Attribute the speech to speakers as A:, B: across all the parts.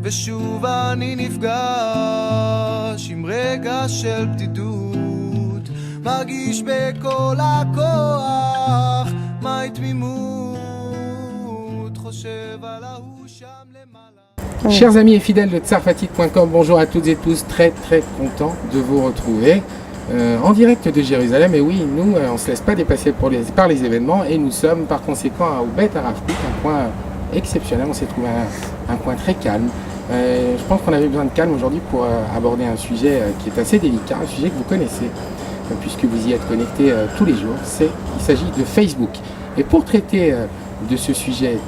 A: ושוב אני נפגש עם רגע של בדידות, מרגיש בכל הכוח מהי תמימות, חושב על ההוא שם למעלה.
B: Chers amis et fidèles de tsarfatigue.com, bonjour à toutes et tous, très content de vous retrouver en direct de Jérusalem. Et oui, nous, on ne se laisse pas dépasser par les événements et nous sommes par conséquent à Beit Harafkook, un coin exceptionnel. On s'est trouvé un coin très calme. Je pense qu'on avait besoin de calme aujourd'hui pour aborder un sujet qui est assez délicat, un sujet que vous connaissez, puisque vous y êtes connectés tous les jours. Il s'agit de Facebook. Et pour traiter de ce sujet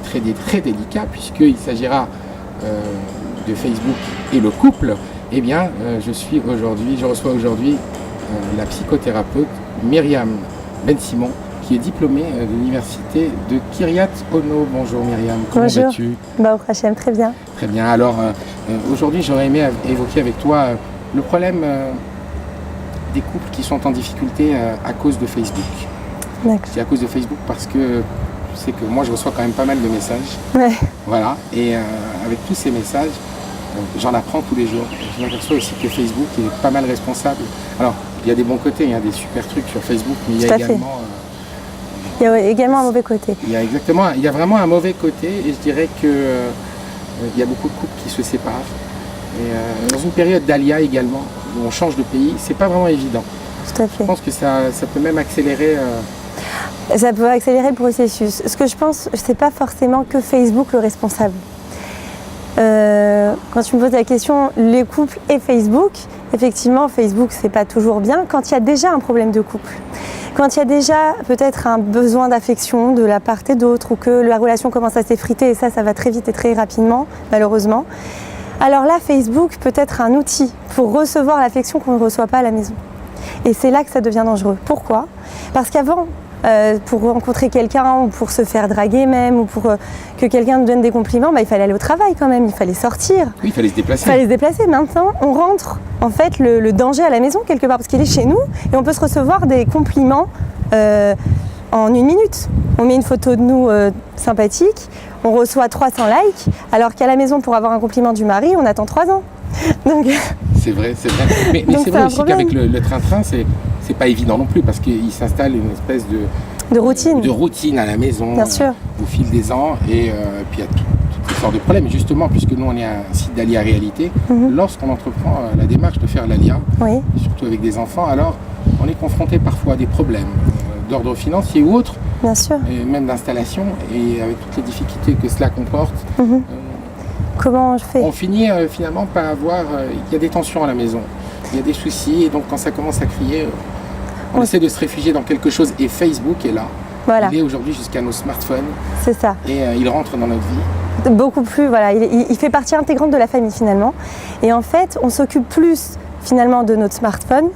B: très délicat, puisqu'il s'agira de Facebook et le couple, eh bien, je reçois aujourd'hui la psychothérapeute Myriam Ben Simon, qui est diplômée de l'université de Kiryat Ono. Bonjour Myriam, comment vas-tu?
C: Baruch Hashem, très bien.
B: Très bien, alors aujourd'hui j'aurais aimé évoquer avec toi le problème des couples qui sont en difficulté à cause de Facebook.
C: D'accord.
B: C'est à cause de Facebook parce que je sais que moi je reçois quand même pas mal de messages.
C: Ouais.
B: Voilà, et avec tous ces messages, j'en apprends tous les jours. Je m'aperçois aussi que Facebook est pas mal responsable. Alors, il y a des bons côtés, il y a des super trucs sur Facebook, mais il y a également...
C: il y a également un mauvais côté.
B: Il y a vraiment un mauvais côté, et je dirais que il y a beaucoup de couples qui se séparent. Et dans une période d'alia également, où on change de pays, c'est pas vraiment évident.
C: Tout à fait.
B: Je pense que ça peut même accélérer...
C: Ça peut accélérer le processus. Ce que je pense, c'est pas forcément que Facebook le responsable. Quand tu me poses la question, les couples et Facebook, effectivement, Facebook, c'est pas toujours bien quand il y a déjà un problème de couple. Quand il y a déjà peut-être un besoin d'affection de la part et d'autre, ou que la relation commence à s'effriter, et ça va très vite et très rapidement, malheureusement. Alors là, Facebook peut être un outil pour recevoir l'affection qu'on ne reçoit pas à la maison. Et c'est là que ça devient dangereux. Pourquoi? Parce qu'avant, pour rencontrer quelqu'un ou pour se faire draguer même ou pour que quelqu'un nous donne des compliments, il fallait aller au travail quand même, il fallait sortir.
B: Oui, il fallait se déplacer.
C: Il fallait se déplacer. Maintenant, on rentre en fait le danger à la maison quelque part parce qu'il est chez nous et on peut se recevoir des compliments en une minute. On met une photo de nous sympathique, on reçoit 300 likes, alors qu'à la maison pour avoir un compliment du mari, on attend 3 ans. Donc...
B: C'est vrai. Mais c'est vrai aussi qu'avec le train-train, c'est pas évident non plus parce qu'il s'installe une espèce de routine à la maison.
C: Bien sûr.
B: Au fil des ans et puis il y a toutes sortes de problèmes. Justement, puisque nous on est un site d'Alia Réalité, lorsqu'on entreprend la démarche de faire l'Alia, surtout avec des enfants, alors on est confronté parfois à des problèmes d'ordre financier ou autre,
C: bien sûr,
B: et même d'installation, et avec toutes les difficultés que cela comporte.
C: Comment je fais?
B: On finit finalement par avoir... il y a des tensions à la maison, il y a des soucis, et donc quand ça commence à crier, on essaie de se réfugier dans quelque chose, et Facebook est là. Voilà. Il est aujourd'hui jusqu'à nos smartphones.
C: C'est ça.
B: Et il rentre dans notre vie.
C: Beaucoup plus, voilà. Il fait partie intégrante de la famille finalement. Et en fait, on s'occupe plus finalement de notre smartphone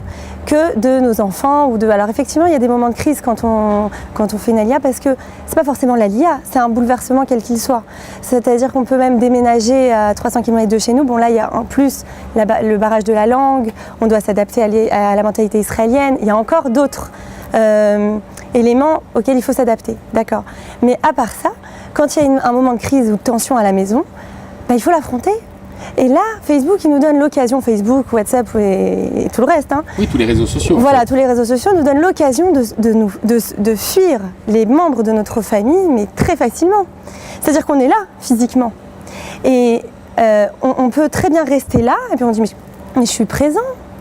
C: que de nos enfants ou de... Alors effectivement, il y a des moments de crise quand on fait une alia parce que c'est pas forcément l'alia, c'est un bouleversement quel qu'il soit. C'est-à-dire qu'on peut même déménager à 300 km de chez nous. Bon là, il y a en plus le barrage de la langue, on doit s'adapter à la mentalité israélienne. Il y a encore d'autres éléments auxquels il faut s'adapter, d'accord. Mais à part ça, quand il y a un moment de crise ou de tension à la maison, il faut l'affronter. Et là, Facebook, il nous donne l'occasion, Facebook, WhatsApp et tout le reste.
B: Oui, tous les réseaux sociaux.
C: Voilà, tous les réseaux sociaux nous donnent l'occasion de fuir les membres de notre famille, mais très facilement. C'est-à-dire qu'on est là, physiquement. Et on peut très bien rester là, et puis on dit, mais je suis présent,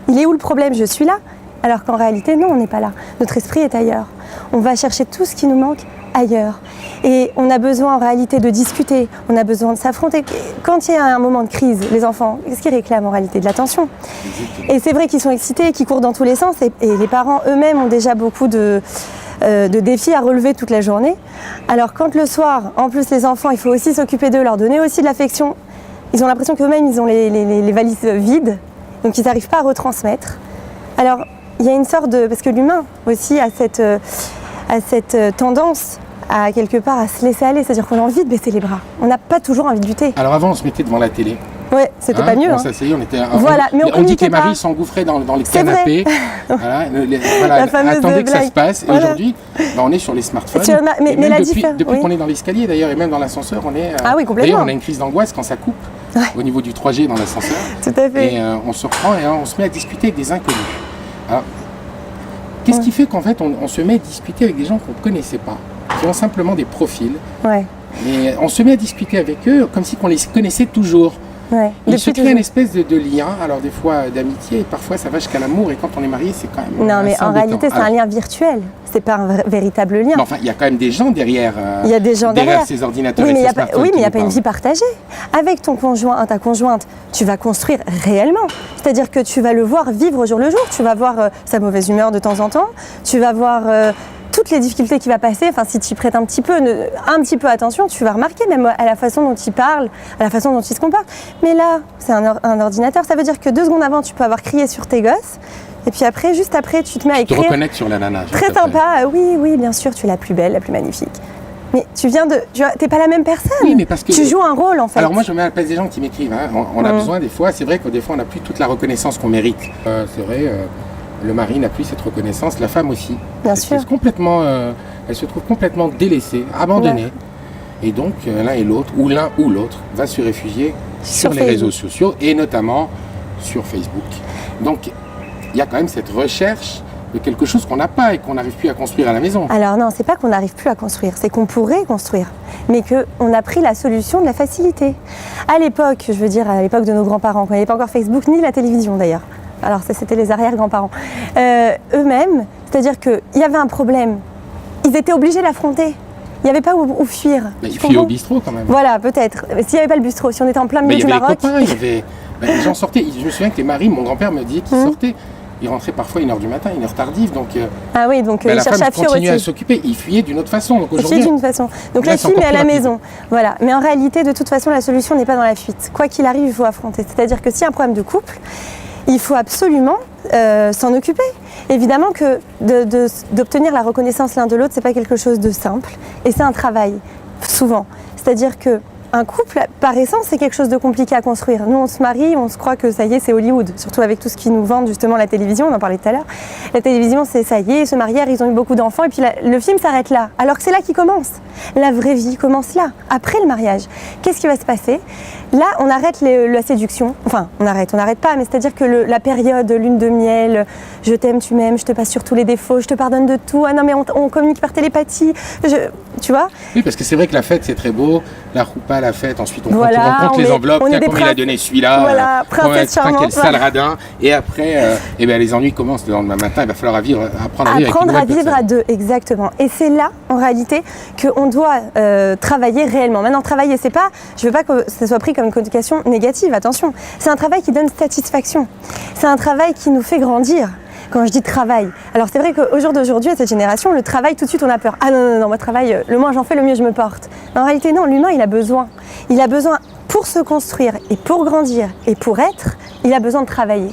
C: il est où le problème? Je suis là. Alors qu'en réalité, non, on n'est pas là. Notre esprit est ailleurs. On va chercher tout ce qui nous manque ailleurs. Et on a besoin en réalité de discuter, on a besoin de s'affronter. Quand il y a un moment de crise, les enfants, qu'est-ce qu'ils réclament en réalité? De l'attention. Et c'est vrai qu'ils sont excités, qu'ils courent dans tous les sens, et les parents eux-mêmes ont déjà beaucoup de défis à relever toute la journée. Alors quand le soir, en plus les enfants, il faut aussi s'occuper d'eux, leur donner aussi de l'affection, ils ont l'impression qu'eux-mêmes, ils ont les valises vides, donc ils n'arrivent pas à retransmettre. Alors, il y a une sorte de... Parce que l'humain aussi a cette tendance à quelque part à se laisser aller, c'est-à-dire qu'on a envie de baisser les bras. On n'a pas toujours envie de lutter.
B: Alors avant, on se mettait devant la télé.
C: Ouais, c'était pas mieux.
B: On s'asseyait, on était.
C: Voilà, mais
B: on dit que les maris s'engouffraient dans les canapés. Voilà, attendaient que ça se passe. Et aujourd'hui, on est sur les smartphones.
C: Mais la différence.
B: Depuis qu'on est dans l'escalier d'ailleurs, et même dans l'ascenseur, on est.
C: Ah oui, complètement.
B: D'ailleurs, on a une crise d'angoisse quand ça coupe. au niveau du 3G dans l'ascenseur.
C: Tout à fait.
B: Et on se reprend et on se met à discuter avec des inconnus. Alors, qu'est-ce qui fait qu'en fait on se met à discuter avec des gens qu'on ne connaissait pas, qui ont simplement des profils,
C: Ouais.
B: et on se met à discuter avec eux comme si on les connaissait toujours.
C: Ouais.
B: Il se
C: Depuis
B: crée
C: toujours.
B: une espèce de lien, alors des fois d'amitié, et parfois ça va jusqu'à l'amour, et quand on est marié, c'est quand même.
C: Non, mais
B: assez
C: en
B: embêtant.
C: réalité, c'est un lien virtuel. C'est pas un véritable lien.
B: Mais enfin, il y a quand même des gens derrière.
C: Il y a des gens derrière.
B: Ces ordinateurs
C: Oui,
B: et
C: mais il
B: ces
C: n'y a pas,
B: smartphones
C: oui, mais
B: qui
C: il n'y a
B: nous
C: pas une
B: parlent.
C: vie partagée. Avec ton conjoint, ta conjointe, tu vas construire réellement. C'est-à-dire que tu vas le voir vivre au jour le jour. Tu vas voir sa mauvaise humeur de temps en temps. Tu vas voir toutes les difficultés qu'il va passer. Enfin, si tu y prêtes un petit peu attention, tu vas remarquer même à la façon dont il parle, à la façon dont il se comporte. Mais là, c'est un ordinateur. Ça veut dire que 2 secondes avant, tu peux avoir crié sur tes gosses. Et puis après, juste après, tu te mets à
B: Tu te
C: écrire.
B: reconnectes sur la nana.
C: Très sympa, oui, bien sûr, tu es la plus belle, la plus magnifique. Mais t'es pas la même personne.
B: Oui, mais parce que.
C: Tu joues un rôle en fait.
B: Alors moi, je me mets à la place des gens qui m'écrivent. Hein. On a besoin des fois, c'est vrai que des fois, on n'a plus toute la reconnaissance qu'on mérite. C'est vrai, le mari n'a plus cette reconnaissance, la femme aussi.
C: Bien
B: elle
C: sûr.
B: Elle se trouve complètement délaissée, abandonnée.
C: Ouais.
B: Et donc, l'un et l'autre, ou l'un ou l'autre, va se réfugier sur les
C: Facebook.
B: réseaux sociaux, et notamment sur Facebook. Donc, il y a quand même cette recherche de quelque chose qu'on n'a pas et qu'on n'arrive plus à construire à la maison.
C: Alors non, c'est pas qu'on n'arrive plus à construire, c'est qu'on pourrait construire, mais qu'on a pris la solution de la facilité. À l'époque, je veux dire à l'époque de nos grands-parents, quand il n'y avait pas encore Facebook ni la télévision d'ailleurs, alors ça c'était les arrière-grands-parents, eux-mêmes, c'est-à-dire qu'il y avait un problème, ils étaient obligés de l'affronter, il n'y avait pas où fuir.
B: Mais
C: Tu
B: il fuit au
C: comprends ?
B: bistrot quand même.
C: Voilà, peut-être. S'il n'y avait pas le bistrot, si on était en plein
B: Mais
C: milieu
B: il y
C: du
B: avait les
C: Maroc,
B: copains, il y avait. Les gens sortaient. Je me souviens que les maris, mon grand-père me disait qu'ils sortaient. Ils rentraient parfois 1h du matin, 1h tardive. Donc
C: ah oui, donc
B: la
C: ils cherchaient
B: femme
C: à fuir
B: continuait à
C: aussi.
B: s'occuper. Ils fuyaient d'une autre façon. Donc
C: Et
B: aujourd'hui.
C: d'une façon. Donc
B: là,
C: la
B: c'est
C: fuite, mais
B: encore
C: à la
B: plus rapide.
C: maison. Voilà. Mais en réalité, de toute façon, la solution n'est pas dans la fuite. Quoi qu'il arrive, il faut affronter. C'est-à-dire que s'il y a un problème de couple, il faut absolument s'en occuper. Évidemment que d'obtenir la reconnaissance l'un de l'autre, c'est pas quelque chose de simple. Et c'est un travail, souvent. C'est-à-dire que un couple, par essence, c'est quelque chose de compliqué à construire. Nous, on se marie, on se croit que ça y est, c'est Hollywood. Surtout avec tout ce qui nous vendent, justement, la télévision, on en parlait tout à l'heure. La télévision, c'est ça y est, ils se marièrent, ils ont eu beaucoup d'enfants, et puis le film s'arrête là. Alors que c'est là qu'il commence. La vraie vie commence là, après le mariage. Qu'est-ce qui va se passer ? Là, on arrête la séduction. Enfin, on n'arrête pas, mais c'est-à-dire que la période lune de miel, je t'aime, tu m'aimes, je te passe sur tous les défauts, je te pardonne de tout. Ah non, mais on communique par télépathie. Tu vois ?
B: Oui, parce que c'est vrai que la fête, c'est très beau. La roupa, la fête. Ensuite, on
C: Voilà,
B: compte
C: on
B: les
C: est-
B: enveloppes.
C: on est
B: Tiens,
C: des
B: combien il a donné celui-là.
C: Voilà, princesse charmante,
B: Quel sale
C: voilà.
B: radin. Et après, les ennuis commencent le lendemain matin. Il va falloir apprendre à vivre avec une
C: Apprendre à
B: nouvelle
C: vivre
B: personne.
C: à deux, exactement. Et c'est là, en réalité, qu'on doit travailler réellement. Maintenant, travailler, c'est pas, je veux pas que ça soit pris comme une connotation négative, attention. C'est un travail qui donne satisfaction. C'est un travail qui nous fait grandir. Quand je dis travail, alors c'est vrai qu'au jour d'aujourd'hui, à cette génération, le travail, tout de suite, on a peur. Ah non, moi, travail, le moins j'en fais, le mieux je me porte. Mais en réalité, non, l'humain, il a besoin. Il a besoin, pour se construire et pour grandir et pour être, il a besoin de travailler.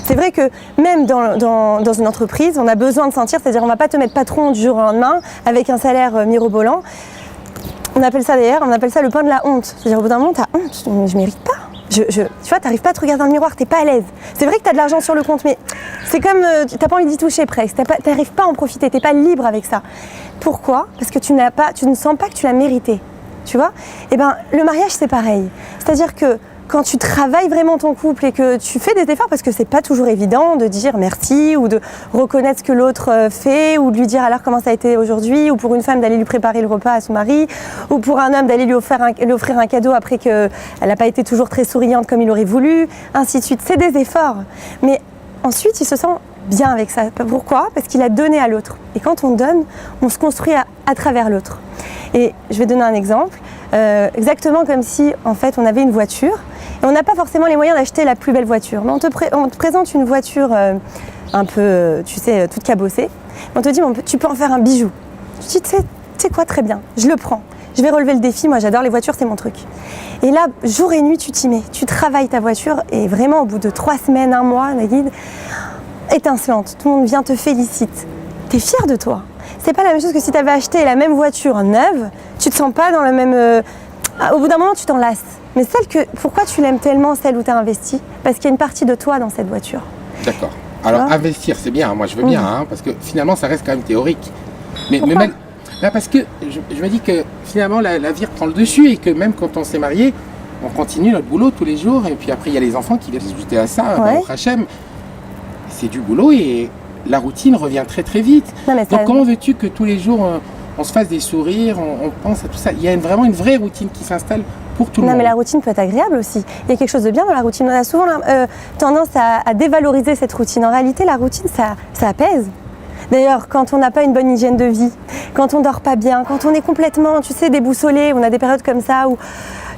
C: C'est vrai que même dans une entreprise, on a besoin de sentir, c'est-à-dire on ne va pas te mettre patron du jour au lendemain avec un salaire mirobolant. On appelle ça d'ailleurs, le pain de la honte. C'est-à-dire au bout d'un moment, tu as honte, je ne mérite pas. Tu vois, tu n'arrives pas à te regarder dans le miroir, tu n'es pas à l'aise. C'est vrai que tu as de l'argent sur le compte, mais c'est comme, tu n'as pas envie d'y toucher presque. Tu n'arrives pas à en profiter, tu n'es pas libre avec ça. Pourquoi ? Parce que tu ne sens pas que tu l'as mérité. Tu vois ? Eh bien, le mariage, c'est pareil. C'est-à-dire que quand tu travailles vraiment ton couple et que tu fais des efforts, parce que c'est pas toujours évident de dire merci ou de reconnaître ce que l'autre fait ou de lui dire alors comment ça a été aujourd'hui, ou pour une femme d'aller lui préparer le repas à son mari, ou pour un homme d'aller lui offrir un cadeau après qu'elle n'a pas été toujours très souriante comme il aurait voulu, ainsi de suite. C'est des efforts. Mais ensuite, il se sent bien avec ça. Pourquoi ? Parce qu'il a donné à l'autre. Et quand on donne, on se construit à travers l'autre. Et je vais donner un exemple. Exactement comme si en fait on avait une voiture et on n'a pas forcément les moyens d'acheter la plus belle voiture, mais on te présente une voiture un peu, tu sais, toute cabossée. On te dit tu peux en faire un bijou. Tu dis tu sais quoi, très bien, je le prends. Je vais relever le défi, moi j'adore les voitures, c'est mon truc. Et là, jour et nuit, tu t'y mets, tu travailles ta voiture et vraiment au bout de 3 semaines, 1 mois, la guide, étincelante, tout le monde vient te félicite. T'es fier de toi. C'est pas la même chose que si tu avais acheté la même voiture neuve, tu te sens pas dans le même... Au bout d'un moment, tu t'en lasses. Mais pourquoi tu l'aimes tellement, celle où tu as investi ? Parce qu'il y a une partie de toi dans cette voiture.
B: D'accord. Alors,
C: vois ?
B: investir, c'est bien. Moi, je veux bien, hein, parce que finalement, ça reste quand même théorique. Mais
C: Pourquoi ?
B: parce que je me dis que finalement, la vie reprend le dessus et que même quand on s'est marié, on continue notre boulot tous les jours, et puis après il y a les enfants qui viennent s'ajouter à ça,
C: Ouais.
B: au Hachem. C'est du boulot et la routine revient très très vite.
C: Non, mais
B: Donc
C: ça-
B: comment veux-tu que tous les jours on se fasse des sourires, on pense à tout ça? Il y a vraiment une vraie routine qui s'installe pour tout le
C: Non,
B: monde.
C: mais la routine peut être agréable aussi. Il y a quelque chose de bien dans la routine. On a souvent tendance à dévaloriser cette routine. En réalité, la routine, ça apaise. D'ailleurs, quand on n'a pas une bonne hygiène de vie, quand on dort pas bien, quand on est complètement, tu sais, déboussolé, on a des périodes comme ça où,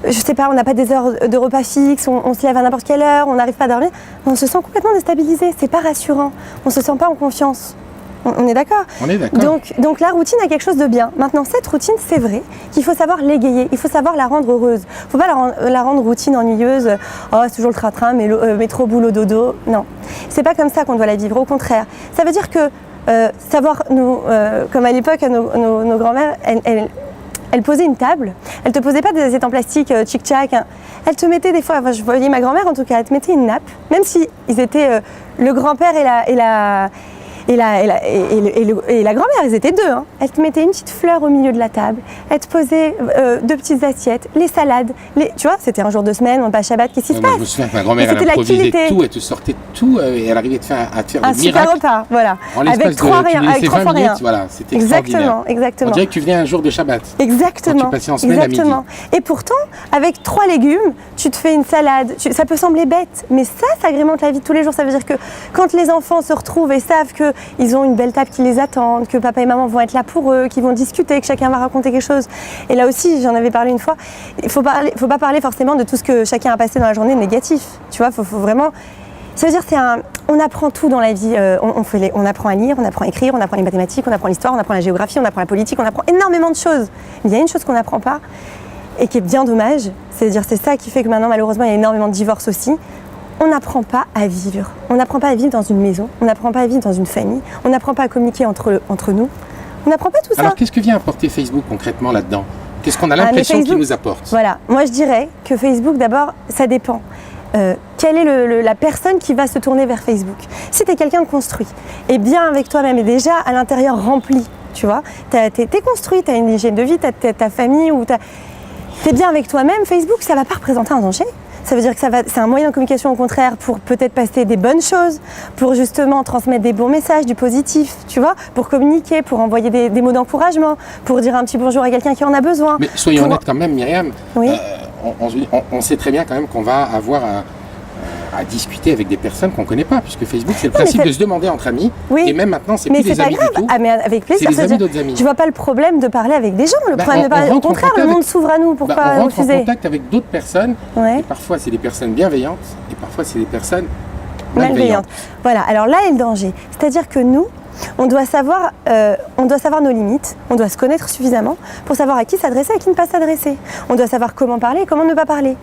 C: je sais pas, on n'a pas des heures de repas fixes, on se lève à n'importe quelle heure, on n'arrive pas à dormir, on se sent complètement déstabilisé. C'est pas rassurant. On se sent pas en confiance. On est d'accord?
B: On est d'accord.
C: Donc la routine a quelque chose de bien. Maintenant, cette routine, c'est vrai qu'il faut savoir l'égayer, il faut savoir la rendre heureuse. Il ne faut pas la rendre routine ennuyeuse, oh, c'est toujours le train-train, métro, boulot, dodo. Non, c'est pas comme ça qu'on doit la vivre, au contraire. Ça veut dire que savoir, comme à l'époque, nos grands-mères, elles posaient une table, elles te posaient pas des assiettes en plastique tchic-tchac, hein. Elles te mettaient des fois, enfin, je voyais ma grand-mère en tout cas, elle te mettait une nappe, même si ils étaient le grand-père et la grand-mère, ils étaient deux. Hein. Elle te mettait une petite fleur au milieu de la table. Elle te posait deux petites assiettes, les salades. Tu vois, c'était un jour de semaine, on pas Shabbat, qu'est-ce qui se
B: Moi,
C: passe?
B: je me souviens que ma grand-mère,
C: Et c'était
B: elle
C: de
B: improvisait
C: l'activité.
B: tout, elle te sortait tout, et elle arrivait à te faire
C: Un
B: des
C: super
B: miracles.
C: repas, voilà.
B: En l'espace
C: Avec
B: de,
C: trois
B: tu lui
C: rien, avec
B: laissais
C: 3 fois
B: 20 minutes,
C: rien.
B: voilà, c'était extraordinaire.
C: Exactement,
B: On
C: exactement.
B: dirait que tu venais un jour de Shabbat.
C: Exactement.
B: Quand tu passais en semaine à midi.
C: Exactement. Et pourtant, avec 3 légumes, tu te fais une salade. Ça peut sembler bête, mais ça agrémente la vie de tous les jours. Ça veut dire que quand les enfants se retrouvent et savent qu'ils ont une belle table qui les attend, que papa et maman vont être là pour eux, qu'ils vont discuter, que chacun va raconter quelque chose. Et là aussi, j'en avais parlé une fois, il faut pas parler forcément de tout ce que chacun a passé dans la journée de négatif. Tu vois, faut vraiment... Ça veut dire on apprend tout dans la vie. On apprend à lire, on apprend à écrire, on apprend les mathématiques, on apprend l'histoire, on apprend la géographie, on apprend la politique, on apprend énormément de choses. Mais il y a une chose qu'on n'apprend pas et qui est bien dommage, c'est-à-dire c'est ça qui fait que maintenant malheureusement il y a énormément de divorces aussi. On n'apprend pas à vivre. On n'apprend pas à vivre dans une maison, on n'apprend pas à vivre dans une famille, on n'apprend pas à communiquer entre nous. On n'apprend pas tout ça.
B: Alors qu'est-ce que vient apporter Facebook concrètement là-dedans? Qu'est-ce qu'on a
C: mais
B: l'impression qu'il
C: Facebook,
B: nous apporte?
C: Voilà, moi je dirais que Facebook d'abord, ça dépend. Quelle est la personne qui va se tourner vers Facebook? Si tu es quelqu'un de construit, et bien avec toi-même, et déjà à l'intérieur rempli, tu vois, t'es construit, tu as une hygiène de vie, tu as ta famille, ou t'es bien avec toi-même, Facebook, ça ne va pas représenter un danger. Ça veut dire que c'est un moyen de communication au contraire pour peut-être passer des bonnes choses, pour justement transmettre des bons messages, du positif, tu vois, pour communiquer, pour envoyer des mots d'encouragement, pour dire un petit bonjour à quelqu'un qui en a besoin.
B: Mais soyons
C: Pour-
B: honnêtes quand même, Myriam,
C: Oui.
B: on sait très bien quand même qu'on va avoir à discuter avec des personnes qu'on ne connaît pas, puisque Facebook, c'est le
C: Non, mais
B: principe
C: c'est-
B: de se demander entre amis,
C: Oui.
B: et même maintenant, c'est
C: Mais
B: plus
C: c'est
B: des
C: pas
B: amis
C: grave.
B: du tout.
C: Ah, mais avec plaisir.
B: C'est les
C: ça veut
B: amis
C: dire-
B: d'autres amis.
C: Je vois pas le problème de parler avec des gens. Le
B: Bah,
C: problème de parler, au
B: rentre en
C: contraire, le
B: contact
C: monde
B: avec-
C: s'ouvre à nous. Pourquoi
B: on rentre en
C: refuser?
B: contact avec d'autres personnes,
C: Ouais.
B: et parfois c'est des personnes bienveillantes, et parfois c'est des personnes
C: Malveillante.
B: malveillantes.
C: Voilà, alors là est le danger. C'est-à-dire que nous, on doit savoir nos limites, on doit se connaître suffisamment pour savoir à qui s'adresser et à qui ne pas s'adresser. On doit savoir comment parler et comment ne pas parler.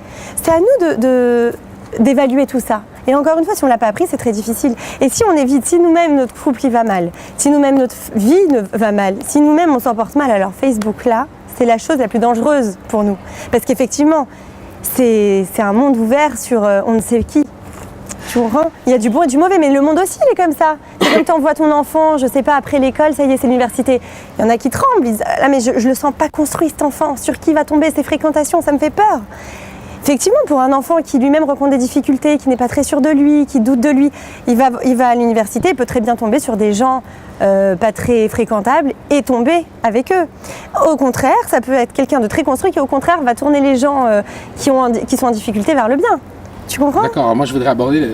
C: C'est à nous d'évaluer tout ça. Et encore une fois, si on ne l'a pas appris, c'est très difficile. Et si on évite, si nous-mêmes notre couple il va mal, si nous-mêmes notre vie va mal, si nous-mêmes on s'en porte mal, alors Facebook là, c'est la chose la plus dangereuse pour nous. Parce qu'effectivement, c'est un monde ouvert sur on ne sait qui. Tu comprends? Il y a du bon et du mauvais, mais le monde aussi, il est comme ça. C'est comme tu envoies ton enfant, je sais pas, après l'école, ça y est, c'est l'université. Il y en a qui tremblent, ils disent « Ah, mais je le sens pas construit, cet enfant. Sur qui va tomber ses fréquentations? Ça me fait peur. » Effectivement, pour un enfant qui lui-même rencontre des difficultés, qui n'est pas très sûr de lui, qui doute de lui, il va à l'université, il peut très bien tomber sur des gens pas très fréquentables et tomber avec eux. Au contraire, ça peut être quelqu'un de très construit qui, au contraire, va tourner les gens qui sont en difficulté vers le bien. Tu comprends?
B: D'accord, alors moi je voudrais aborder,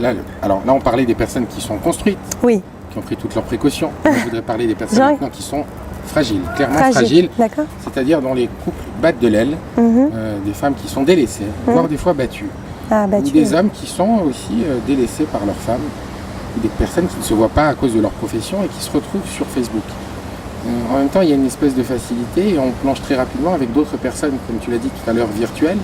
B: alors là on parlait des personnes qui sont construites,
C: Oui,
B: qui ont pris toutes leurs précautions. Moi, je voudrais parler des personnes
C: Jean-
B: maintenant qui sont fragiles, clairement
C: fragile.
B: fragiles,
C: D'accord.
B: c'est-à-dire dont les couples battent de l'aile,
C: Mhm.
B: des femmes qui sont délaissées, voire des fois battues,
C: Ah, bah,
B: ou des hommes qui sont aussi délaissés par leurs femmes, ou des personnes qui ne se voient pas à cause de leur profession et qui se retrouvent sur Facebook. En même temps, il y a une espèce de facilité et on plonge très rapidement avec d'autres personnes, comme tu l'as dit tout à l'heure, virtuelles,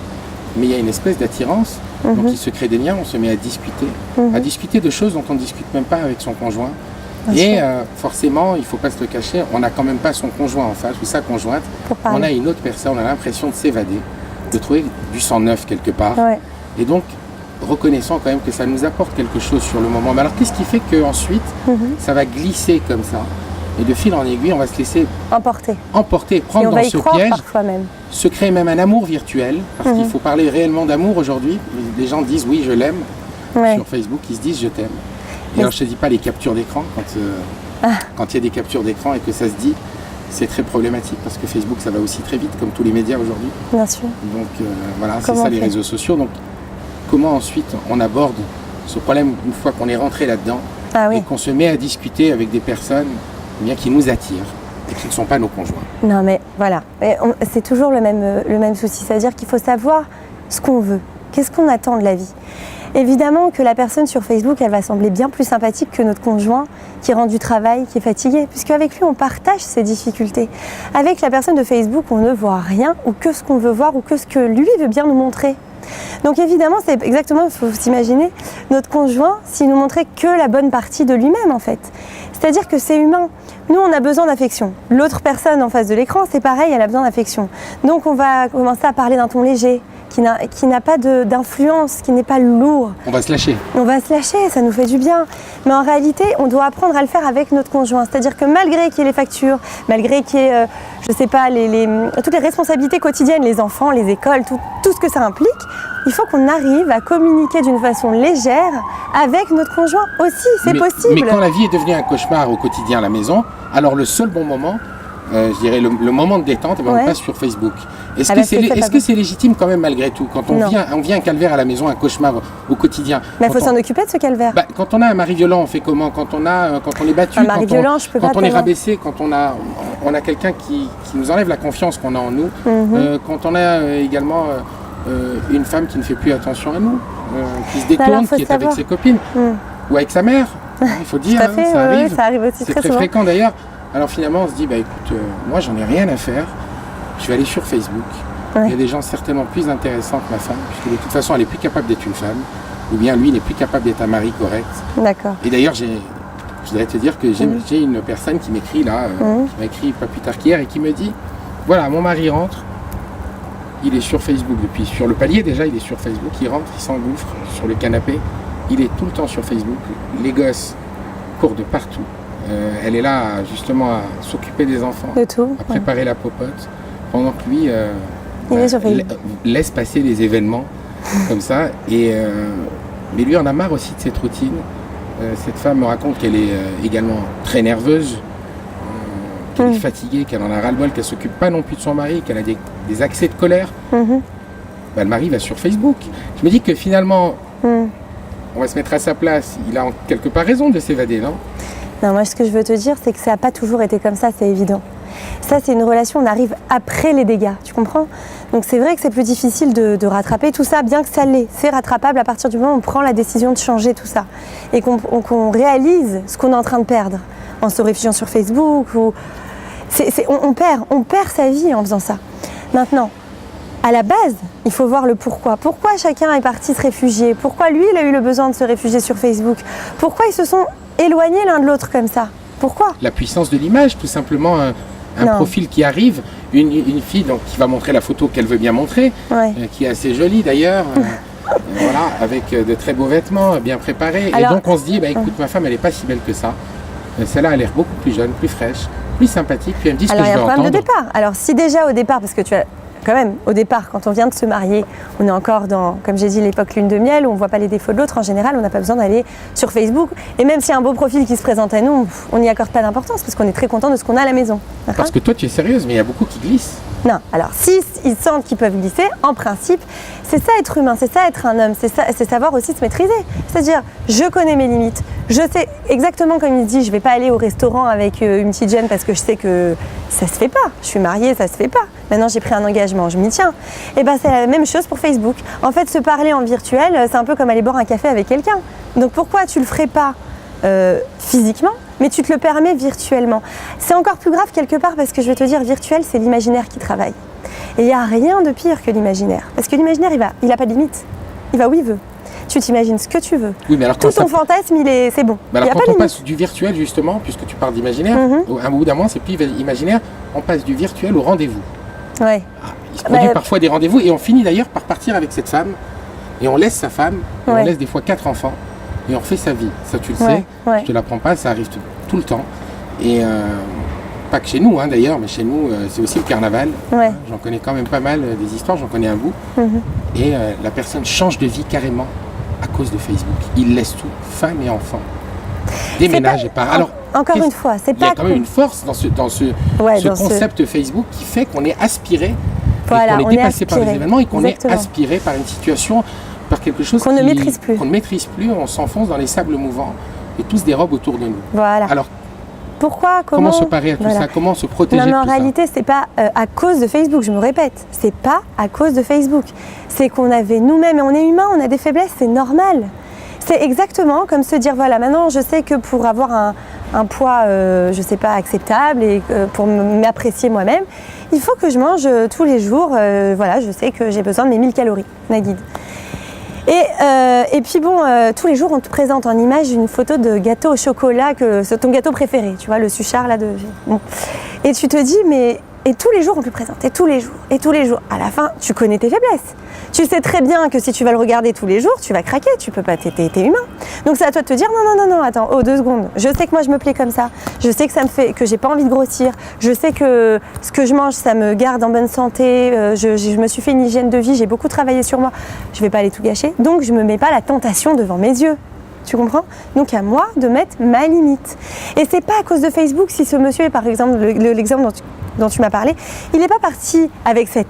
B: mais il y a une espèce d'attirance, donc il se crée des liens, on se met à discuter de choses dont on ne discute même pas avec son conjoint.
C: Bien
B: Et
C: sûr.
B: forcément, il ne faut pas se le cacher, on n'a quand même pas son conjoint en face ou sa conjointe,
C: Pour parler.
B: on a une autre personne, on a l'impression de s'évader, de trouver du sang neuf quelque part.
C: Ouais.
B: Et donc, reconnaissons quand même que ça nous apporte quelque chose sur le moment. Mais alors, qu'est-ce qui fait qu'ensuite, ça va glisser comme ça? Et de fil en aiguille, on va se laisser
C: Emporter.
B: emporter,
C: Et
B: prendre
C: on
B: dans
C: va y
B: ce
C: croire
B: piège,
C: parfois même.
B: se créer même un amour virtuel, parce qu'il faut parler réellement d'amour aujourd'hui. Les gens disent oui, je l'aime.
C: Ouais.
B: Sur Facebook, ils se disent je t'aime. Et
C: Mais-
B: alors je te dis pas les captures d'écran, quand il y a des captures d'écran et que ça se dit, c'est très problématique parce que Facebook ça va aussi très vite comme tous les médias aujourd'hui.
C: Bien sûr.
B: Donc voilà, c'est
C: Comment
B: ça
C: on
B: les
C: fait
B: réseaux sociaux. Donc comment ensuite on aborde ce problème une fois qu'on est rentré là-dedans
C: Ah
B: et
C: oui.
B: qu'on se met à discuter avec des personnes eh bien, qui nous attirent et qui ne sont pas nos conjoints.
C: Non mais voilà, c'est toujours le même souci, c'est-à-dire qu'il faut savoir ce qu'on veut, qu'est-ce qu'on attend de la vie. Évidemment que la personne sur Facebook, elle va sembler bien plus sympathique que notre conjoint qui rentre du travail, qui est fatigué, puisque avec lui on partage ses difficultés. Avec la personne de Facebook, on ne voit rien ou que ce qu'on veut voir ou que ce que lui veut bien nous montrer. Donc évidemment, c'est exactement, il faut s'imaginer, notre conjoint, s'il nous montrait que la bonne partie de lui-même en fait. C'est-à-dire que c'est humain. Nous, on a besoin d'affection. L'autre personne en face de l'écran, c'est pareil, elle a besoin d'affection. Donc on va commencer à parler d'un ton léger, qui n'a pas d'influence, qui n'est pas lourd.
B: On va se lâcher.
C: On va se lâcher, ça nous fait du bien. Mais en réalité, on doit apprendre à le faire avec notre conjoint. C'est-à-dire que malgré qu'il y ait les factures, malgré qu'il y ait, je sais pas, toutes les responsabilités quotidiennes, les enfants, les écoles, tout ce que ça implique, il faut qu'on arrive à communiquer d'une façon légère avec notre conjoint aussi. C'est possible.
B: Mais quand la vie est devenue un cauchemar au quotidien à la maison, alors le seul bon moment, je dirais le moment de détente, eh ben,
C: Ouais.
B: on passe sur Facebook. Est-ce
C: Ah
B: que
C: bah,
B: c'est
C: c'est pas
B: est-ce que c'est légitime quand même malgré tout quand
C: Non.
B: on vient un calvaire à la maison, un cauchemar au quotidien?
C: Mais il faut
B: Quand
C: s'en occuper de ce calvaire.
B: Bah, quand on a un mari violent, on fait comment? Quand on est battu,
C: Un mari violent, je peux
B: quand
C: pas
B: on est
C: tellement.
B: rabaissé, quand on a quelqu'un qui nous enlève la confiance qu'on a en nous, quand on a également une femme qui ne fait plus attention à nous, qui se détourne,
C: alors, faut
B: qui est
C: savoir.
B: avec ses copines ou avec sa mère, hein, il faut dire,
C: Tout à fait,
B: ça arrive.
C: oui, ça arrive aussi
B: C'est
C: très
B: très
C: souvent.
B: fréquent d'ailleurs. Alors finalement, on se dit, bah écoute, moi j'en ai rien à faire, je vais aller sur Facebook.
C: Ouais.
B: Il y a des gens certainement plus intéressants que ma femme, puisque de toute façon elle est plus capable d'être une femme, ou bien lui n'est plus capable d'être un mari correct.
C: D'accord.
B: Et d'ailleurs, je voudrais te dire que j'ai une personne qui m'écrit là, qui m'a écrit pas plus tard qu'hier et qui me dit, voilà, mon mari rentre, il est sur Facebook depuis, sur le palier déjà, il est sur Facebook, il rentre, il s'engouffre sur le canapé, il est tout le temps sur Facebook, les gosses courent de partout. Elle est là justement à s'occuper des enfants,
C: De tout.
B: à préparer la popote, pendant que lui
C: Il est sur Facebook.
B: laisse passer les événements comme ça. Mais lui en a marre aussi de cette routine. Cette femme me raconte qu'elle est également très nerveuse, qu'elle est fatiguée, qu'elle en a ras-le-bol, qu'elle ne s'occupe pas non plus de son mari, qu'elle a des accès de colère.
C: Mhm.
B: Bah, le mari va sur Facebook. Je me dis que finalement, on va se mettre à sa place. Il a en quelque part raison de s'évader, non?
C: Non, moi, ce que je veux te dire, c'est que ça n'a pas toujours été comme ça, c'est évident. Ça, c'est une relation, on arrive après les dégâts, tu comprends? Donc c'est vrai que c'est plus difficile de rattraper tout ça, bien que ça l'est. C'est rattrapable à partir du moment où on prend la décision de changer tout ça. Et qu'on réalise ce qu'on est en train de perdre en se réfugiant sur Facebook. On perd sa vie en faisant ça. Maintenant, à la base, il faut voir le pourquoi. Pourquoi chacun est parti se réfugier? Pourquoi lui, il a eu le besoin de se réfugier sur Facebook? Pourquoi ils se sont éloignés l'un de l'autre comme ça? Pourquoi?
B: La puissance de l'image, tout simplement. Un
C: Non.
B: profil qui arrive, une fille donc, qui va montrer la photo qu'elle veut bien montrer,
C: Ouais.
B: qui est assez jolie d'ailleurs, voilà, avec de très beaux vêtements, bien préparés.
C: Alors-
B: et donc on se dit, bah, écoute, ma femme, elle n'est pas si belle que ça. Celle-là a l'air beaucoup plus jeune, plus fraîche, plus sympathique. Puis elle me dit ce
C: Alors
B: que
C: il y
B: je
C: a un
B: veux
C: problème de
B: entendre.
C: départ. Alors si déjà au départ, parce que tu as quand même au départ, quand on vient de se marier, on est encore dans, comme j'ai dit, l'époque lune de miel, où on ne voit pas les défauts de l'autre. En général, on n'a pas besoin d'aller sur Facebook. Et même s'il y a un beau profil qui se présente à nous, on n'y accorde pas d'importance parce qu'on est très content de ce qu'on a à la maison. D'accord ?
B: Parce que toi, tu es sérieuse, mais il y a beaucoup qui glissent.
C: Non, alors si ils sentent qu'ils peuvent glisser, en principe, c'est ça être humain, c'est ça être un homme, c'est savoir aussi se maîtriser. C'est-à-dire, je connais mes limites, je sais exactement comme il dit, je vais pas aller au restaurant avec une petite gêne parce que je sais que ça se fait pas. Je suis mariée, ça se fait pas. Maintenant j'ai pris un engagement, je m'y tiens. Et ben c'est la même chose pour Facebook. En fait, se parler en virtuel, c'est un peu comme aller boire un café avec quelqu'un. Donc pourquoi tu le ferais pas physiquement, mais tu te le permets virtuellement. C'est encore plus grave quelque part parce que je vais te dire, virtuel, c'est l'imaginaire qui travaille. Et il n'y a rien de pire que l'imaginaire. Parce que l'imaginaire, il n'a pas de limite. Il va où il veut. Tu t'imagines ce que tu veux.
B: Oui, mais alors
C: Tout
B: quand ça-
C: ton fantasme, c'est bon.
B: Mais
C: Il n'y
B: alors
C: a pas
B: quand
C: de
B: on
C: limite.
B: passe du virtuel justement, puisque tu parles d'imaginaire, à un bout d'un moment c'est plus imaginaire, on passe du virtuel au rendez-vous.
C: Ouais.
B: Il se produit
C: Bah,
B: parfois des rendez-vous et on finit d'ailleurs par partir avec cette femme et on laisse sa femme, et
C: Ouais.
B: on laisse des fois 4 enfants et on refait sa vie. Ça tu le
C: Ouais,
B: sais,
C: ouais.
B: je te l'apprends pas, ça arrive tout le temps. Et pas que chez nous d'ailleurs, mais chez nous c'est aussi le carnaval.
C: Ouais.
B: J'en connais quand même pas mal des histoires, j'en connais un bout. Et la personne change de vie carrément à cause de Facebook. Il laisse tout, femme et enfants. Déménage et part. Alors,
C: encore une fois, c'est
B: il y a
C: pas
B: quand même une force dans ce concept Facebook qui fait qu'on est aspiré,
C: Voilà,
B: qu'on
C: on
B: est
C: est
B: dépassé par les
C: aspiré.
B: événements et qu'on
C: Exactement.
B: est aspiré par une situation, par quelque chose
C: Qu'on ne maîtrise plus.
B: qu'on ne maîtrise plus, on s'enfonce dans les sables mouvants et tout se dérobe autour de nous.
C: Voilà.
B: Alors,
C: Pourquoi,
B: comment se parer à tout ça? Comment se protéger
C: Non, mais
B: de
C: en
B: tout ça?
C: réalité, c'est pas à cause de Facebook, je me répète. C'est pas à cause de Facebook. C'est qu'on avait nous-mêmes, et on est humain, on a des faiblesses, c'est normal. C'est exactement comme se dire, voilà, maintenant je sais que pour avoir un poids, je sais pas, acceptable et pour m'apprécier moi-même, il faut que je mange tous les jours, voilà, je sais que j'ai besoin de mes 1000 calories, Naguide. Et puis bon, tous les jours on te présente en image une photo de gâteau au chocolat, c'est ton gâteau préféré, tu vois, le Suchard là de... Bon. Et tu te dis, mais... Et tous les jours on te le présente, et tous les jours. À la fin, tu connais tes faiblesses. Tu sais très bien que si tu vas le regarder tous les jours, tu vas craquer, tu peux pas, t'es humain. Donc c'est à toi de te dire, non, attends, 2 secondes. Je sais que moi je me plais comme ça, je sais que ça me fait, que j'ai pas envie de grossir, je sais que ce que je mange, ça me garde en bonne santé, je me suis fait une hygiène de vie, j'ai beaucoup travaillé sur moi, je vais pas aller tout gâcher, donc je me mets pas la tentation devant mes yeux. Tu comprends? Donc à moi de mettre ma limite. Et c'est pas à cause de Facebook si ce monsieur, par exemple, l'exemple dont tu m'as parlé, il n'est pas parti avec cette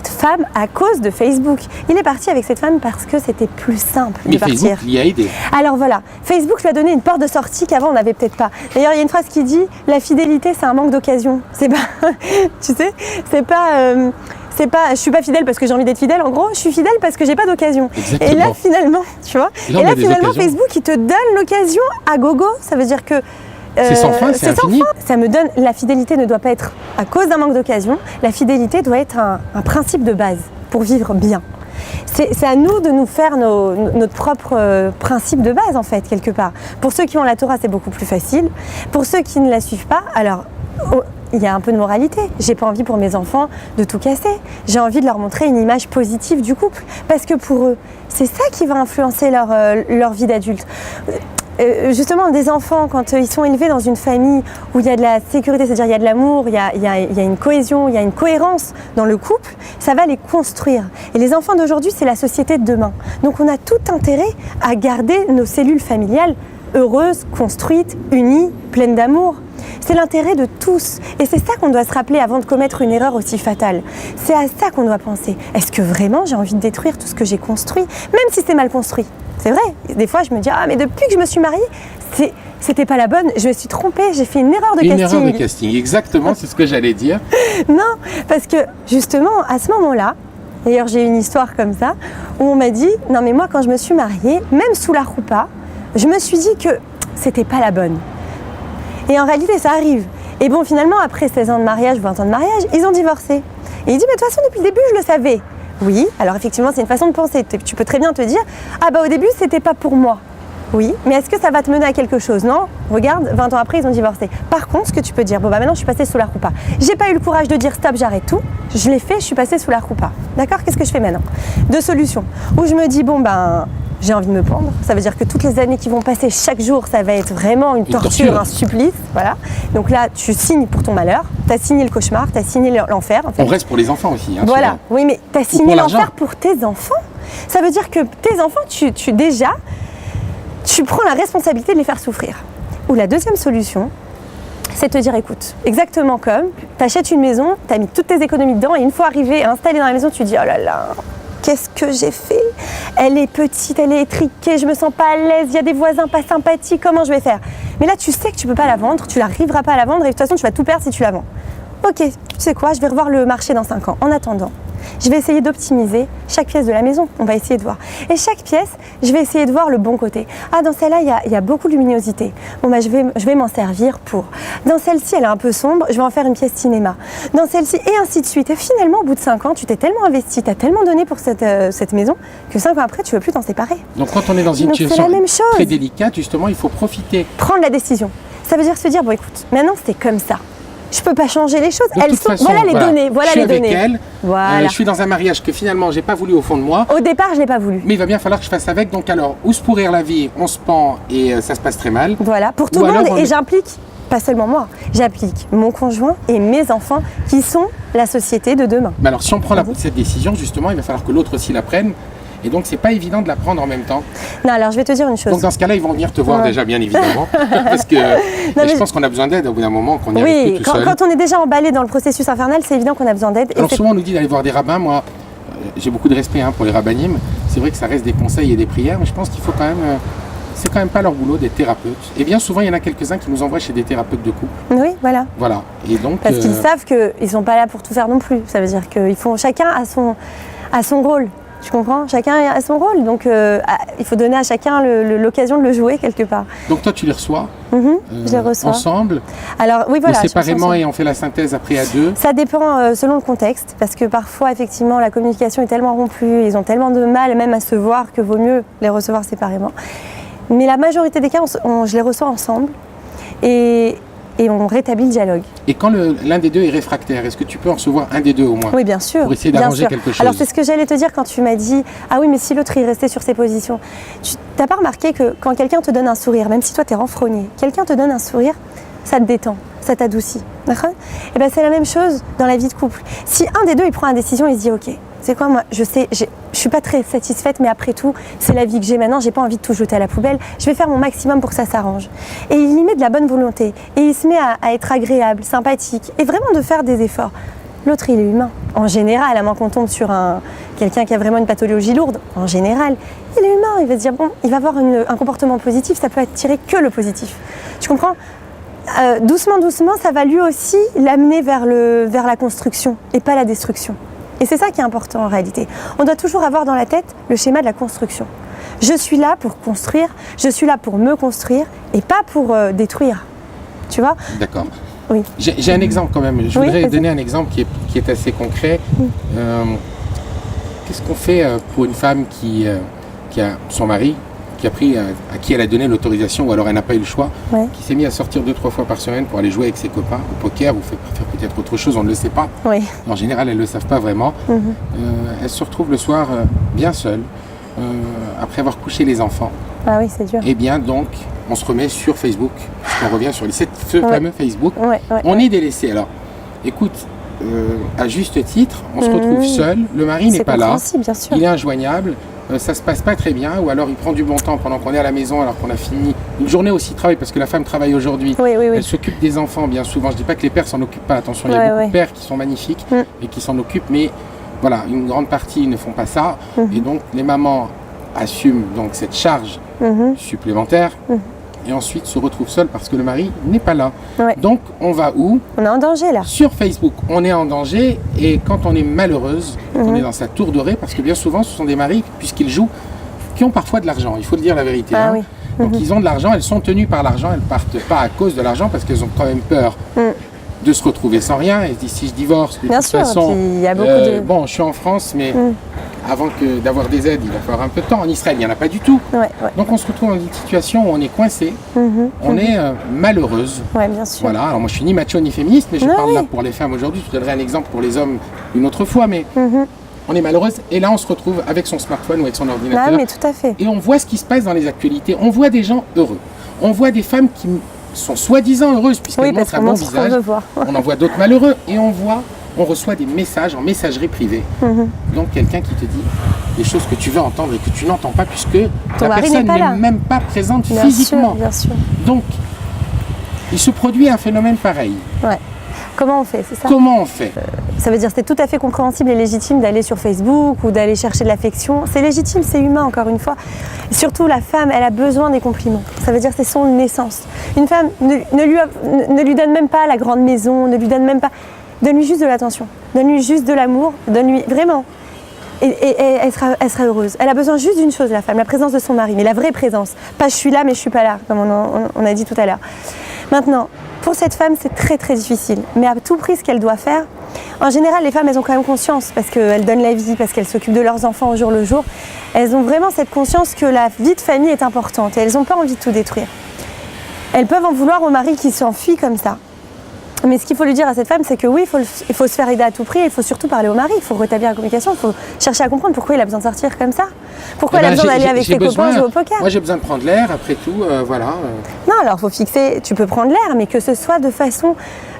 C: femme à cause de Facebook. Il est parti avec cette femme parce que c'était plus simple de partir.
B: Facebook l'y a aidé.
C: Alors voilà, Facebook lui a donné une porte de sortie qu'avant on n'avait peut-être pas. D'ailleurs, il y a une phrase qui dit « La fidélité, c'est un manque d'occasion ». C'est pas... tu sais, c'est pas... je suis pas fidèle parce que j'ai envie d'être fidèle, en gros, je suis fidèle parce que j'ai pas d'occasion.
B: Exactement.
C: Et là, finalement, tu vois, Facebook, il te donne l'occasion à gogo, ça veut dire que
B: c'est sans fin, c'est infini.
C: Ça me donne, la fidélité ne doit pas être à cause d'un manque d'occasion, la fidélité doit être un principe de base pour vivre bien. C'est à nous de nous faire notre propre principe de base, en fait, quelque part. Pour ceux qui ont la Torah, c'est beaucoup plus facile. Pour ceux qui ne la suivent pas, alors... il y a un peu de moralité. J'ai pas envie pour mes enfants de tout casser. J'ai envie de leur montrer une image positive du couple. Parce que pour eux, c'est ça qui va influencer leur vie d'adulte. Justement, des enfants, quand ils sont élevés dans une famille où il y a de la sécurité, c'est-à-dire il y a de l'amour, il y a une cohésion, il y a une cohérence dans le couple, ça va les construire. Et les enfants d'aujourd'hui, c'est la société de demain. Donc on a tout intérêt à garder nos cellules familiales heureuses, construites, unies, pleines d'amour. C'est l'intérêt de tous. Et c'est ça qu'on doit se rappeler avant de commettre une erreur aussi fatale. C'est à ça qu'on doit penser. Est-ce que vraiment j'ai envie de détruire tout ce que j'ai construit, même si c'est mal construit? C'est vrai. Des fois, je me dis, ah, mais depuis que je me suis mariée, c'était pas la bonne. Je me suis trompée, j'ai fait une erreur de casting.
B: Une erreur de casting, exactement, c'est ce que j'allais dire.
C: Non, parce que justement, à ce moment-là, d'ailleurs, j'ai eu une histoire comme ça, où on m'a dit, non, mais moi, quand je me suis mariée, même sous la roupa, je me suis dit que c'était pas la bonne. Et en réalité, ça arrive. Et bon, finalement, après 16 ans de mariage, 20 ans de mariage, ils ont divorcé. Et il dit, mais de toute façon, depuis le début, je le savais. Oui, alors effectivement, c'est une façon de penser. Tu peux très bien te dire, ah bah au début, c'était pas pour moi. Oui, mais est-ce que ça va te mener à quelque chose? Non, regarde, 20 ans après, ils ont divorcé. Par contre, ce que tu peux dire, bon bah maintenant, je suis passée sous la roupa. J'ai pas eu le courage de dire stop, j'arrête tout. Je l'ai fait, je suis passée sous la roupa. D'accord? Qu'est-ce que je fais maintenant? Deux solutions. Où je me dis, bon ben... j'ai envie de me pendre. Ça veut dire que toutes les années qui vont passer, chaque jour, ça va être vraiment une torture, un supplice. Voilà. Donc là, tu signes pour ton malheur. Tu as signé le cauchemar, tu as signé l'enfer. En fait.
B: On reste pour les enfants aussi. Hein,
C: voilà.
B: souvent.
C: Oui, mais tu as signé l'enfer pour tes enfants. Ça veut dire que tes enfants, tu prends la responsabilité de les faire souffrir. Ou la deuxième solution, c'est de te dire, écoute, exactement comme tu achètes une maison, tu as mis toutes tes économies dedans et une fois arrivé et installé dans la maison, tu dis, oh là là, qu'est-ce que j'ai fait? Elle est petite, elle est étriquée, je me sens pas à l'aise, il y a des voisins pas sympathiques, comment je vais faire? Mais là, tu sais que tu peux pas la vendre, tu n'arriveras pas à la vendre et de toute façon, tu vas tout perdre si tu la vends. Ok, tu sais quoi, je vais revoir le marché dans 5 ans. En attendant, je vais essayer d'optimiser chaque pièce de la maison. On va essayer de voir. Et chaque pièce, je vais essayer de voir le bon côté. Ah, dans celle-là, il y a beaucoup de luminosité. Bon, bah, je vais m'en servir pour... Dans celle-ci, elle est un peu sombre, je vais en faire une pièce cinéma. Dans celle-ci, et ainsi de suite. Et finalement, au bout de 5 ans, tu t'es tellement investi, tu as tellement donné pour cette maison, que 5 ans après, tu ne veux plus t'en séparer.
B: Donc, quand on est dans une situation très délicate, justement, il faut profiter.
C: Prendre la décision. Ça veut dire se dire, bon, écoute, maintenant, c'est comme ça. Je peux pas changer les choses. Elles sont. Façon, voilà les données. Voilà les données. Je suis avec elle.
B: Voilà. Je suis dans un mariage que finalement j'ai pas voulu au fond de moi.
C: Au départ, je l'ai pas voulu.
B: Mais il va bien falloir que je fasse avec. Donc alors, ou se pourrir la vie, on se pend et ça se passe très mal.
C: Voilà. Pour tout le monde. Et j'implique pas seulement moi, j'applique mon conjoint et mes enfants qui sont la société de demain.
B: Mais alors, si on prend cette décision, justement, il va falloir que l'autre aussi la prenne. Et donc, c'est pas évident de la prendre en même temps.
C: Non, alors je vais te dire une chose.
B: Donc, dans ce cas-là, ils vont venir te voir déjà, bien évidemment. Parce que je pense qu'on a besoin d'aide au bout d'un moment, qu'on n'y arrive plus tout seul.
C: Quand on est déjà emballé dans le processus infernal, c'est évident qu'on a besoin d'aide.
B: Alors, souvent, on nous dit d'aller voir des rabbins. Moi, j'ai beaucoup de respect pour les rabbinim. C'est vrai que ça reste des conseils et des prières, mais je pense qu'il faut quand même... c'est quand même pas leur boulot d'être thérapeute. Et bien souvent, il y en a quelques-uns qui nous envoient chez des thérapeutes de couple.
C: Oui, voilà.
B: Voilà. Et donc,
C: parce qu'ils savent qu'ils ne sont pas là pour tout faire non plus. Ça veut dire qu'ils font chacun à son rôle. Tu comprends? Chacun a son rôle. Donc, il faut donner à chacun l'occasion de le jouer quelque part.
B: Donc, toi, tu les reçois
C: je les reçois.
B: Ensemble?
C: Alors, oui, voilà.
B: Ou séparément et on fait la synthèse après à deux?
C: Ça dépend selon le contexte. Parce que parfois, effectivement, la communication est tellement rompue, ils ont tellement de mal même à se voir que vaut mieux les recevoir séparément. Mais la majorité des cas, je les reçois ensemble et on rétablit le dialogue.
B: Et quand l'un des deux est réfractaire, est-ce que tu peux en recevoir un des deux au moins?
C: Oui, bien sûr.
B: Pour essayer d'arranger quelque chose.
C: Alors, c'est ce que j'allais te dire quand tu m'as dit « Ah oui, mais si l'autre, il restait sur ses positions ». Tu n'as pas remarqué que quand quelqu'un te donne un sourire, même si toi, tu es renfrogné, quelqu'un te donne un sourire, ça te détend, ça t'adoucit. D'accord? Et bien, c'est la même chose dans la vie de couple. Si un des deux, il prend une décision, il se dit « Ok, c'est quoi, moi, je sais, je suis pas très satisfaite, mais après tout, c'est la vie que j'ai maintenant, j'ai pas envie de tout jeter à la poubelle, je vais faire mon maximum pour que ça s'arrange. » Et il y met de la bonne volonté, et il se met à être agréable, sympathique, et vraiment de faire des efforts. L'autre, il est humain. En général, à moins qu'on tombe sur quelqu'un qui a vraiment une pathologie lourde, en général, il est humain, il va se dire, bon, il va avoir un comportement positif, ça peut attirer que le positif. Tu comprends? Doucement, doucement, ça va lui aussi l'amener vers la construction, et pas la destruction. Et c'est ça qui est important en réalité. On doit toujours avoir dans la tête le schéma de la construction. Je suis là pour construire, je suis là pour me construire et pas pour détruire. Tu vois?
B: D'accord.
C: Oui.
B: J'ai un exemple quand même. Je voudrais donner un exemple qui est assez concret. Qu'est-ce qu'on fait pour une femme qui a son mari, à qui elle a donné l'autorisation, ou alors elle n'a pas eu le choix, qui s'est mis à sortir 2-3 fois par semaine pour aller jouer avec ses copains au poker ou faire peut-être autre chose, on ne le sait pas.
C: Oui.
B: En général, elles ne le savent pas vraiment. Elle se retrouve le soir bien seule, après avoir couché les enfants.
C: Ah oui, c'est dur.
B: Et bien donc, on se remet sur Facebook, on revient sur ce fameux Facebook. On est délaissé. Alors, écoute, à juste titre, on se retrouve seul, le mari n'est pas là,
C: bien sûr.
B: il est injoignable. Ça se passe pas très bien, ou alors il prend du bon temps pendant qu'on est à la maison alors qu'on a fini une journée aussi de travail, parce que la femme travaille aujourd'hui, elle s'occupe des enfants bien souvent. Je dis pas que les pères s'en occupent pas, attention, il y a beaucoup de pères qui sont magnifiques et qui s'en occupent, mais voilà, une grande partie ne font pas ça, et donc les mamans assument donc cette charge supplémentaire et ensuite se retrouvent seules parce que le mari n'est pas là. Donc on va où?
C: On est en danger là.
B: Sur Facebook, on est en danger, et quand on est malheureuse, on est dans sa tour dorée, parce que bien souvent ce sont des maris, puisqu'ils jouent, qui ont parfois de l'argent, il faut le dire la vérité. Donc ils ont de l'argent, elles sont tenues par l'argent, elles partent pas à cause de l'argent, parce qu'elles ont quand même peur de se retrouver sans rien. Elles se disent, si je divorce, de toute façon,
C: il y a beaucoup de...
B: bon, je suis en France, mais avant d'avoir des aides, il va falloir un peu de temps. En Israël, il n'y en a pas du tout. Donc on se retrouve dans une situation où on est coincé, on est malheureuse.
C: Bien sûr.
B: Voilà. Alors moi, je suis ni macho ni féministe, mais je parle là pour les femmes aujourd'hui. Je donnerai un exemple pour les hommes une autre fois, mais on est malheureuse. Et là, on se retrouve avec son smartphone ou avec son ordinateur.
C: Ah, mais tout à fait.
B: Et on voit ce qui se passe dans les actualités. On voit des gens heureux. On voit des femmes qui sont soi-disant heureuses puisqu'elles montrent un bon visage. On en voit d'autres malheureux, et on reçoit des messages en messagerie privée. Donc quelqu'un qui te dit des choses que tu veux entendre et que tu n'entends pas, puisque la personne n'est même pas présente physiquement.
C: Bien sûr.
B: Donc il se produit un phénomène pareil.
C: Comment on fait, c'est ça?
B: Comment on fait?
C: Ça veut dire que c'est tout à fait compréhensible et légitime d'aller sur Facebook ou d'aller chercher de l'affection. C'est légitime, c'est humain, encore une fois. Et surtout, la femme, elle a besoin des compliments. Ça veut dire que c'est son naissance. Une femme ne lui donne même pas la grande maison, ne lui donne même pas... Donne-lui juste de l'attention, donne-lui juste de l'amour, donne-lui vraiment. Et elle sera heureuse. Elle a besoin juste d'une chose, la femme, la présence de son mari, mais la vraie présence. Pas je suis là, mais je suis pas là, comme on a dit tout à l'heure. Maintenant, pour cette femme, c'est très très difficile. Mais à tout prix, ce qu'elle doit faire, en général, les femmes, elles ont quand même conscience, parce qu'elles donnent la vie, parce qu'elles s'occupent de leurs enfants au jour le jour. Elles ont vraiment cette conscience que la vie de famille est importante et elles n'ont pas envie de tout détruire. Elles peuvent en vouloir au mari qui s'enfuit comme ça. Mais ce qu'il faut lui dire à cette femme, c'est que oui, il faut se faire aider à tout prix, il faut surtout parler au mari, il faut rétablir la communication, il faut chercher à comprendre pourquoi il a besoin de sortir comme ça. Pourquoi il a besoin d'aller avec ses copains jouer au poker.
B: Moi j'ai besoin de prendre l'air, après tout, voilà.
C: Non, alors il faut fixer, tu peux prendre l'air, mais que ce soit de façon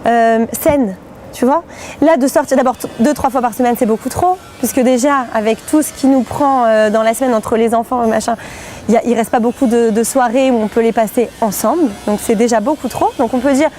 C: saine. Tu vois, là de sortir d'abord 2-3 fois par semaine c'est beaucoup trop, puisque déjà avec tout ce qui nous prend dans la semaine entre les enfants et machin, il reste pas beaucoup de soirées où on peut les passer ensemble, donc c'est déjà beaucoup trop. Donc on peut dire,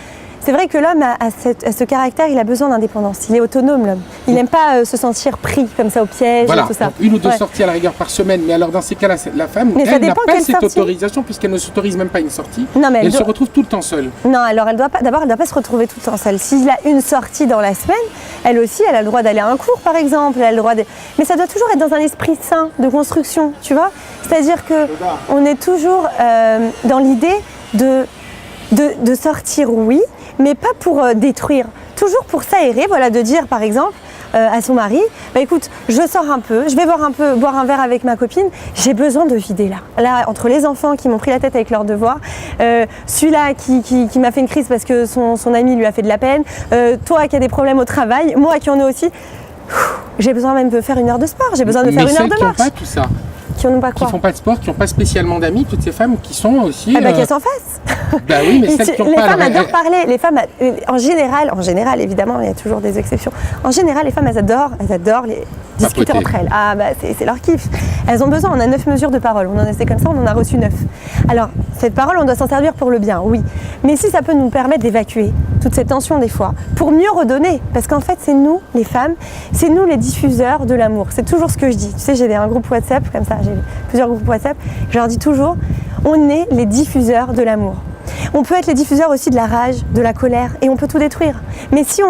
C: c'est vrai que l'homme a ce caractère, il a besoin d'indépendance, il est autonome l'homme, il n'aime pas se sentir pris comme ça au piège
B: voilà.
C: Et tout ça.
B: Donc, 1 ou 2 sorties à la rigueur par semaine, mais alors dans ces cas-là, la femme,
C: mais
B: elle n'a pas cette autorisation puisqu'elle ne s'autorise même pas une sortie, non, mais elle se retrouve tout le temps seule.
C: Non, alors elle doit pas se retrouver tout le temps seule. S'il a une sortie dans la semaine, elle aussi, elle a le droit d'aller à un cours par exemple, elle a le droit mais ça doit toujours être dans un esprit sain de construction, tu vois. C'est-à-dire qu'on est toujours dans l'idée de sortir, oui, mais pas pour détruire, toujours pour s'aérer, voilà, de dire par exemple à son mari, bah écoute, je sors un peu, je vais boire un verre avec ma copine, j'ai besoin de vider là, entre les enfants qui m'ont pris la tête avec leurs devoirs, celui-là qui m'a fait une crise parce que son ami lui a fait de la peine, toi qui as des problèmes au travail, moi qui en ai aussi, j'ai besoin même de faire 1 heure de sport, j'ai besoin de faire 1 heure de marche.
B: Mais celles qui n'ont pas tout ça,
C: qui n'ont pas quoi,
B: qui font pas de sport, qui n'ont pas spécialement d'amis, toutes ces femmes qui sont aussi...
C: Ah bah qu'elles s'en fassent.
B: Bah oui, mais celles qui n'ont pas...
C: Les femmes adorent parler, les femmes, en général évidemment, il y a toujours des exceptions. En général, les femmes, elles adorent discuter entre elles. Ah bah c'est leur kiff. Elles ont besoin, on a 9 mesures de parole, on en essaie comme ça, on en a reçu 9. Alors, cette parole, on doit s'en servir pour le bien, oui. Mais si ça peut nous permettre d'évacuer toute cette tension des fois, pour mieux redonner, parce qu'en fait, c'est nous, les femmes, c'est nous les diffuseurs de l'amour. C'est toujours ce que je dis. Tu sais, j'ai un groupe WhatsApp, comme ça, j'ai plusieurs groupes WhatsApp, je leur dis toujours, on est les diffuseurs de l'amour. On peut être les diffuseurs aussi de la rage, de la colère, et on peut tout détruire. Mais si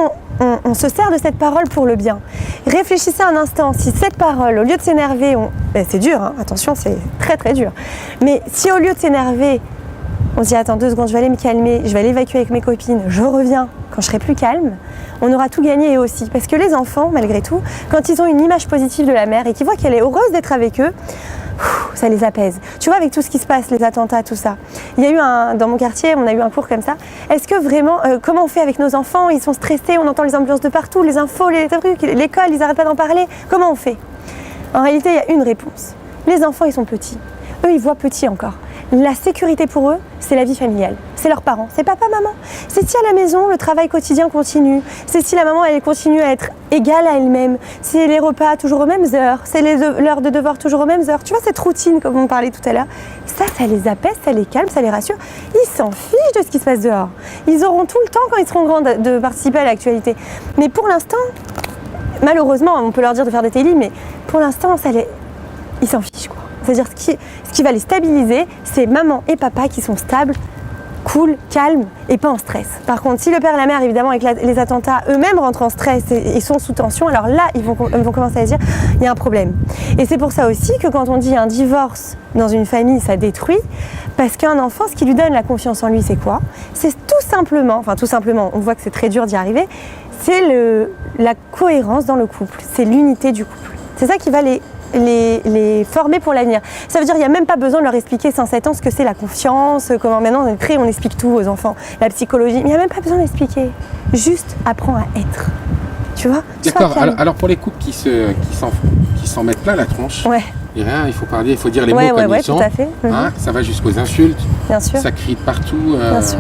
C: on se sert de cette parole pour le bien, réfléchissez un instant, si cette parole, au lieu de s'énerver, c'est dur, hein, attention, c'est très très dur, mais si au lieu de s'énerver, on se dit attends 2 secondes, je vais aller me calmer, je vais aller évacuer avec mes copines, je reviens quand je serai plus calme, on aura tout gagné eux aussi. Parce que les enfants, malgré tout, quand ils ont une image positive de la mère et qu'ils voient qu'elle est heureuse d'être avec eux, ça les apaise. Tu vois, avec tout ce qui se passe, les attentats, tout ça. Il y a eu dans mon quartier, on a eu un cours comme ça. Est-ce que vraiment, comment on fait avec nos enfants? Ils sont stressés, on entend les ambulances de partout, les infos, les trucs, l'école, ils n'arrêtent pas d'en parler. Comment on fait? En réalité, il y a une réponse. Les enfants, ils sont petits. Eux, ils voient petits encore. La sécurité pour eux, c'est la vie familiale. C'est leurs parents, c'est papa, maman. C'est si à la maison, le travail quotidien continue. C'est si la maman, elle continue à être égale à elle-même. C'est les repas toujours aux mêmes heures. C'est l'heure de devoir toujours aux mêmes heures. Tu vois, cette routine, comme on parlait tout à l'heure, ça les apaise, ça les calme, ça les rassure. Ils s'en fichent de ce qui se passe dehors. Ils auront tout le temps, quand ils seront grands, de participer à l'actualité. Mais pour l'instant, malheureusement, on peut leur dire de faire des télés, mais pour l'instant, ils s'en fichent, quoi. C'est-à-dire ce qui va les stabiliser, c'est maman et papa qui sont stables, cool, calmes et pas en stress. Par contre, si le père et la mère, évidemment, avec les attentats, eux-mêmes rentrent en stress et sont sous tension, alors là, ils vont commencer à se dire, il y a un problème. Et c'est pour ça aussi que quand on dit un divorce dans une famille, ça détruit, parce qu'un enfant, ce qui lui donne la confiance en lui, c'est quoi? C'est tout simplement, on voit que c'est très dur d'y arriver, c'est la cohérence dans le couple, c'est l'unité du couple. C'est ça qui va les former pour l'avenir. Ça veut dire qu'il n'y a même pas besoin de leur expliquer sans 7 ans ce que c'est la confiance, comment maintenant on explique tout aux enfants, la psychologie, mais il n'y a même pas besoin d'expliquer. Juste apprends à être. Tu vois?
B: D'accord, alors pour les couples qui s'en mettent plein la tronche,
C: ouais.
B: Il faut parler, il faut dire les mots comme ils sont.
C: Tout à fait.
B: Hein, ça va jusqu'aux insultes,
C: bien sûr.
B: Ça crie de partout,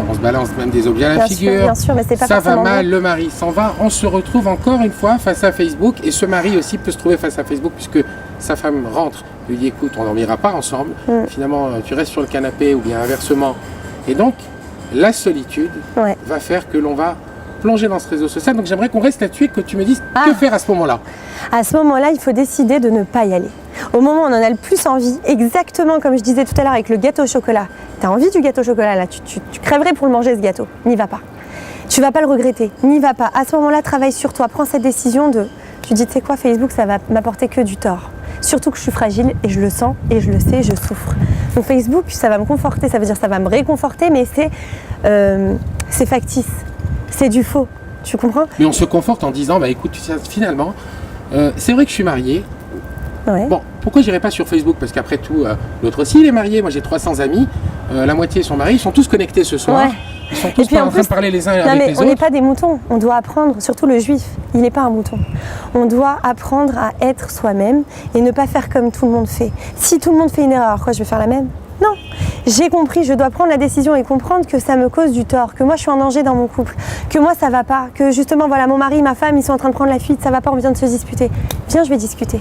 B: on se balance même des objets à la figure.
C: Bien sûr, mais c'est pas
B: ça va mal,
C: bon.
B: le mari s'en va, on se retrouve encore une fois face à Facebook et ce mari aussi peut se trouver face à Facebook puisque sa femme rentre, lui dit écoute, on dormira pas ensemble, finalement tu restes sur le canapé ou bien inversement. Et donc la solitude va faire que l'on va plonger dans ce réseau social. Donc j'aimerais qu'on reste là-dessus et que tu me dises que faire à ce moment-là.
C: À ce moment-là, il faut décider de ne pas y aller. Au moment où on en a le plus envie, exactement comme je disais tout à l'heure avec le gâteau au chocolat. Tu as envie du gâteau au chocolat, là, tu crèverais pour le manger ce gâteau. N'y va pas. Tu vas pas le regretter. N'y va pas. À ce moment-là, travaille sur toi. Prends cette décision tu dis, tu sais quoi, Facebook, ça va m'apporter que du tort. Surtout que je suis fragile et je le sens et je le sais, je souffre. Donc Facebook, ça va me conforter, ça veut dire ça va me réconforter, mais c'est factice. C'est du faux, tu comprends?
B: Mais on se conforte en disant, bah écoute, finalement, c'est vrai que je suis marié.
C: Ouais.
B: Bon, pourquoi j'irai pas sur Facebook? Parce qu'après tout, l'autre aussi il est marié. Moi j'ai 300 amis, la moitié sont mariés, ils sont tous connectés ce soir. Ils sont tous en train de parler les uns
C: non,
B: avec
C: mais
B: les
C: on n'est
B: autres.
C: pas des moutons. On doit apprendre, surtout le juif, il n'est pas un mouton. On doit apprendre à être soi-même et ne pas faire comme tout le monde fait. Si tout le monde fait une erreur, quoi, je vais faire la même? Non. J'ai compris, je dois prendre la décision et comprendre que ça me cause du tort, que moi je suis en danger dans mon couple, que moi ça va pas, que justement voilà mon mari, ma femme, ils sont en train de prendre la fuite, ça va pas, on vient de se disputer. Viens, je vais discuter.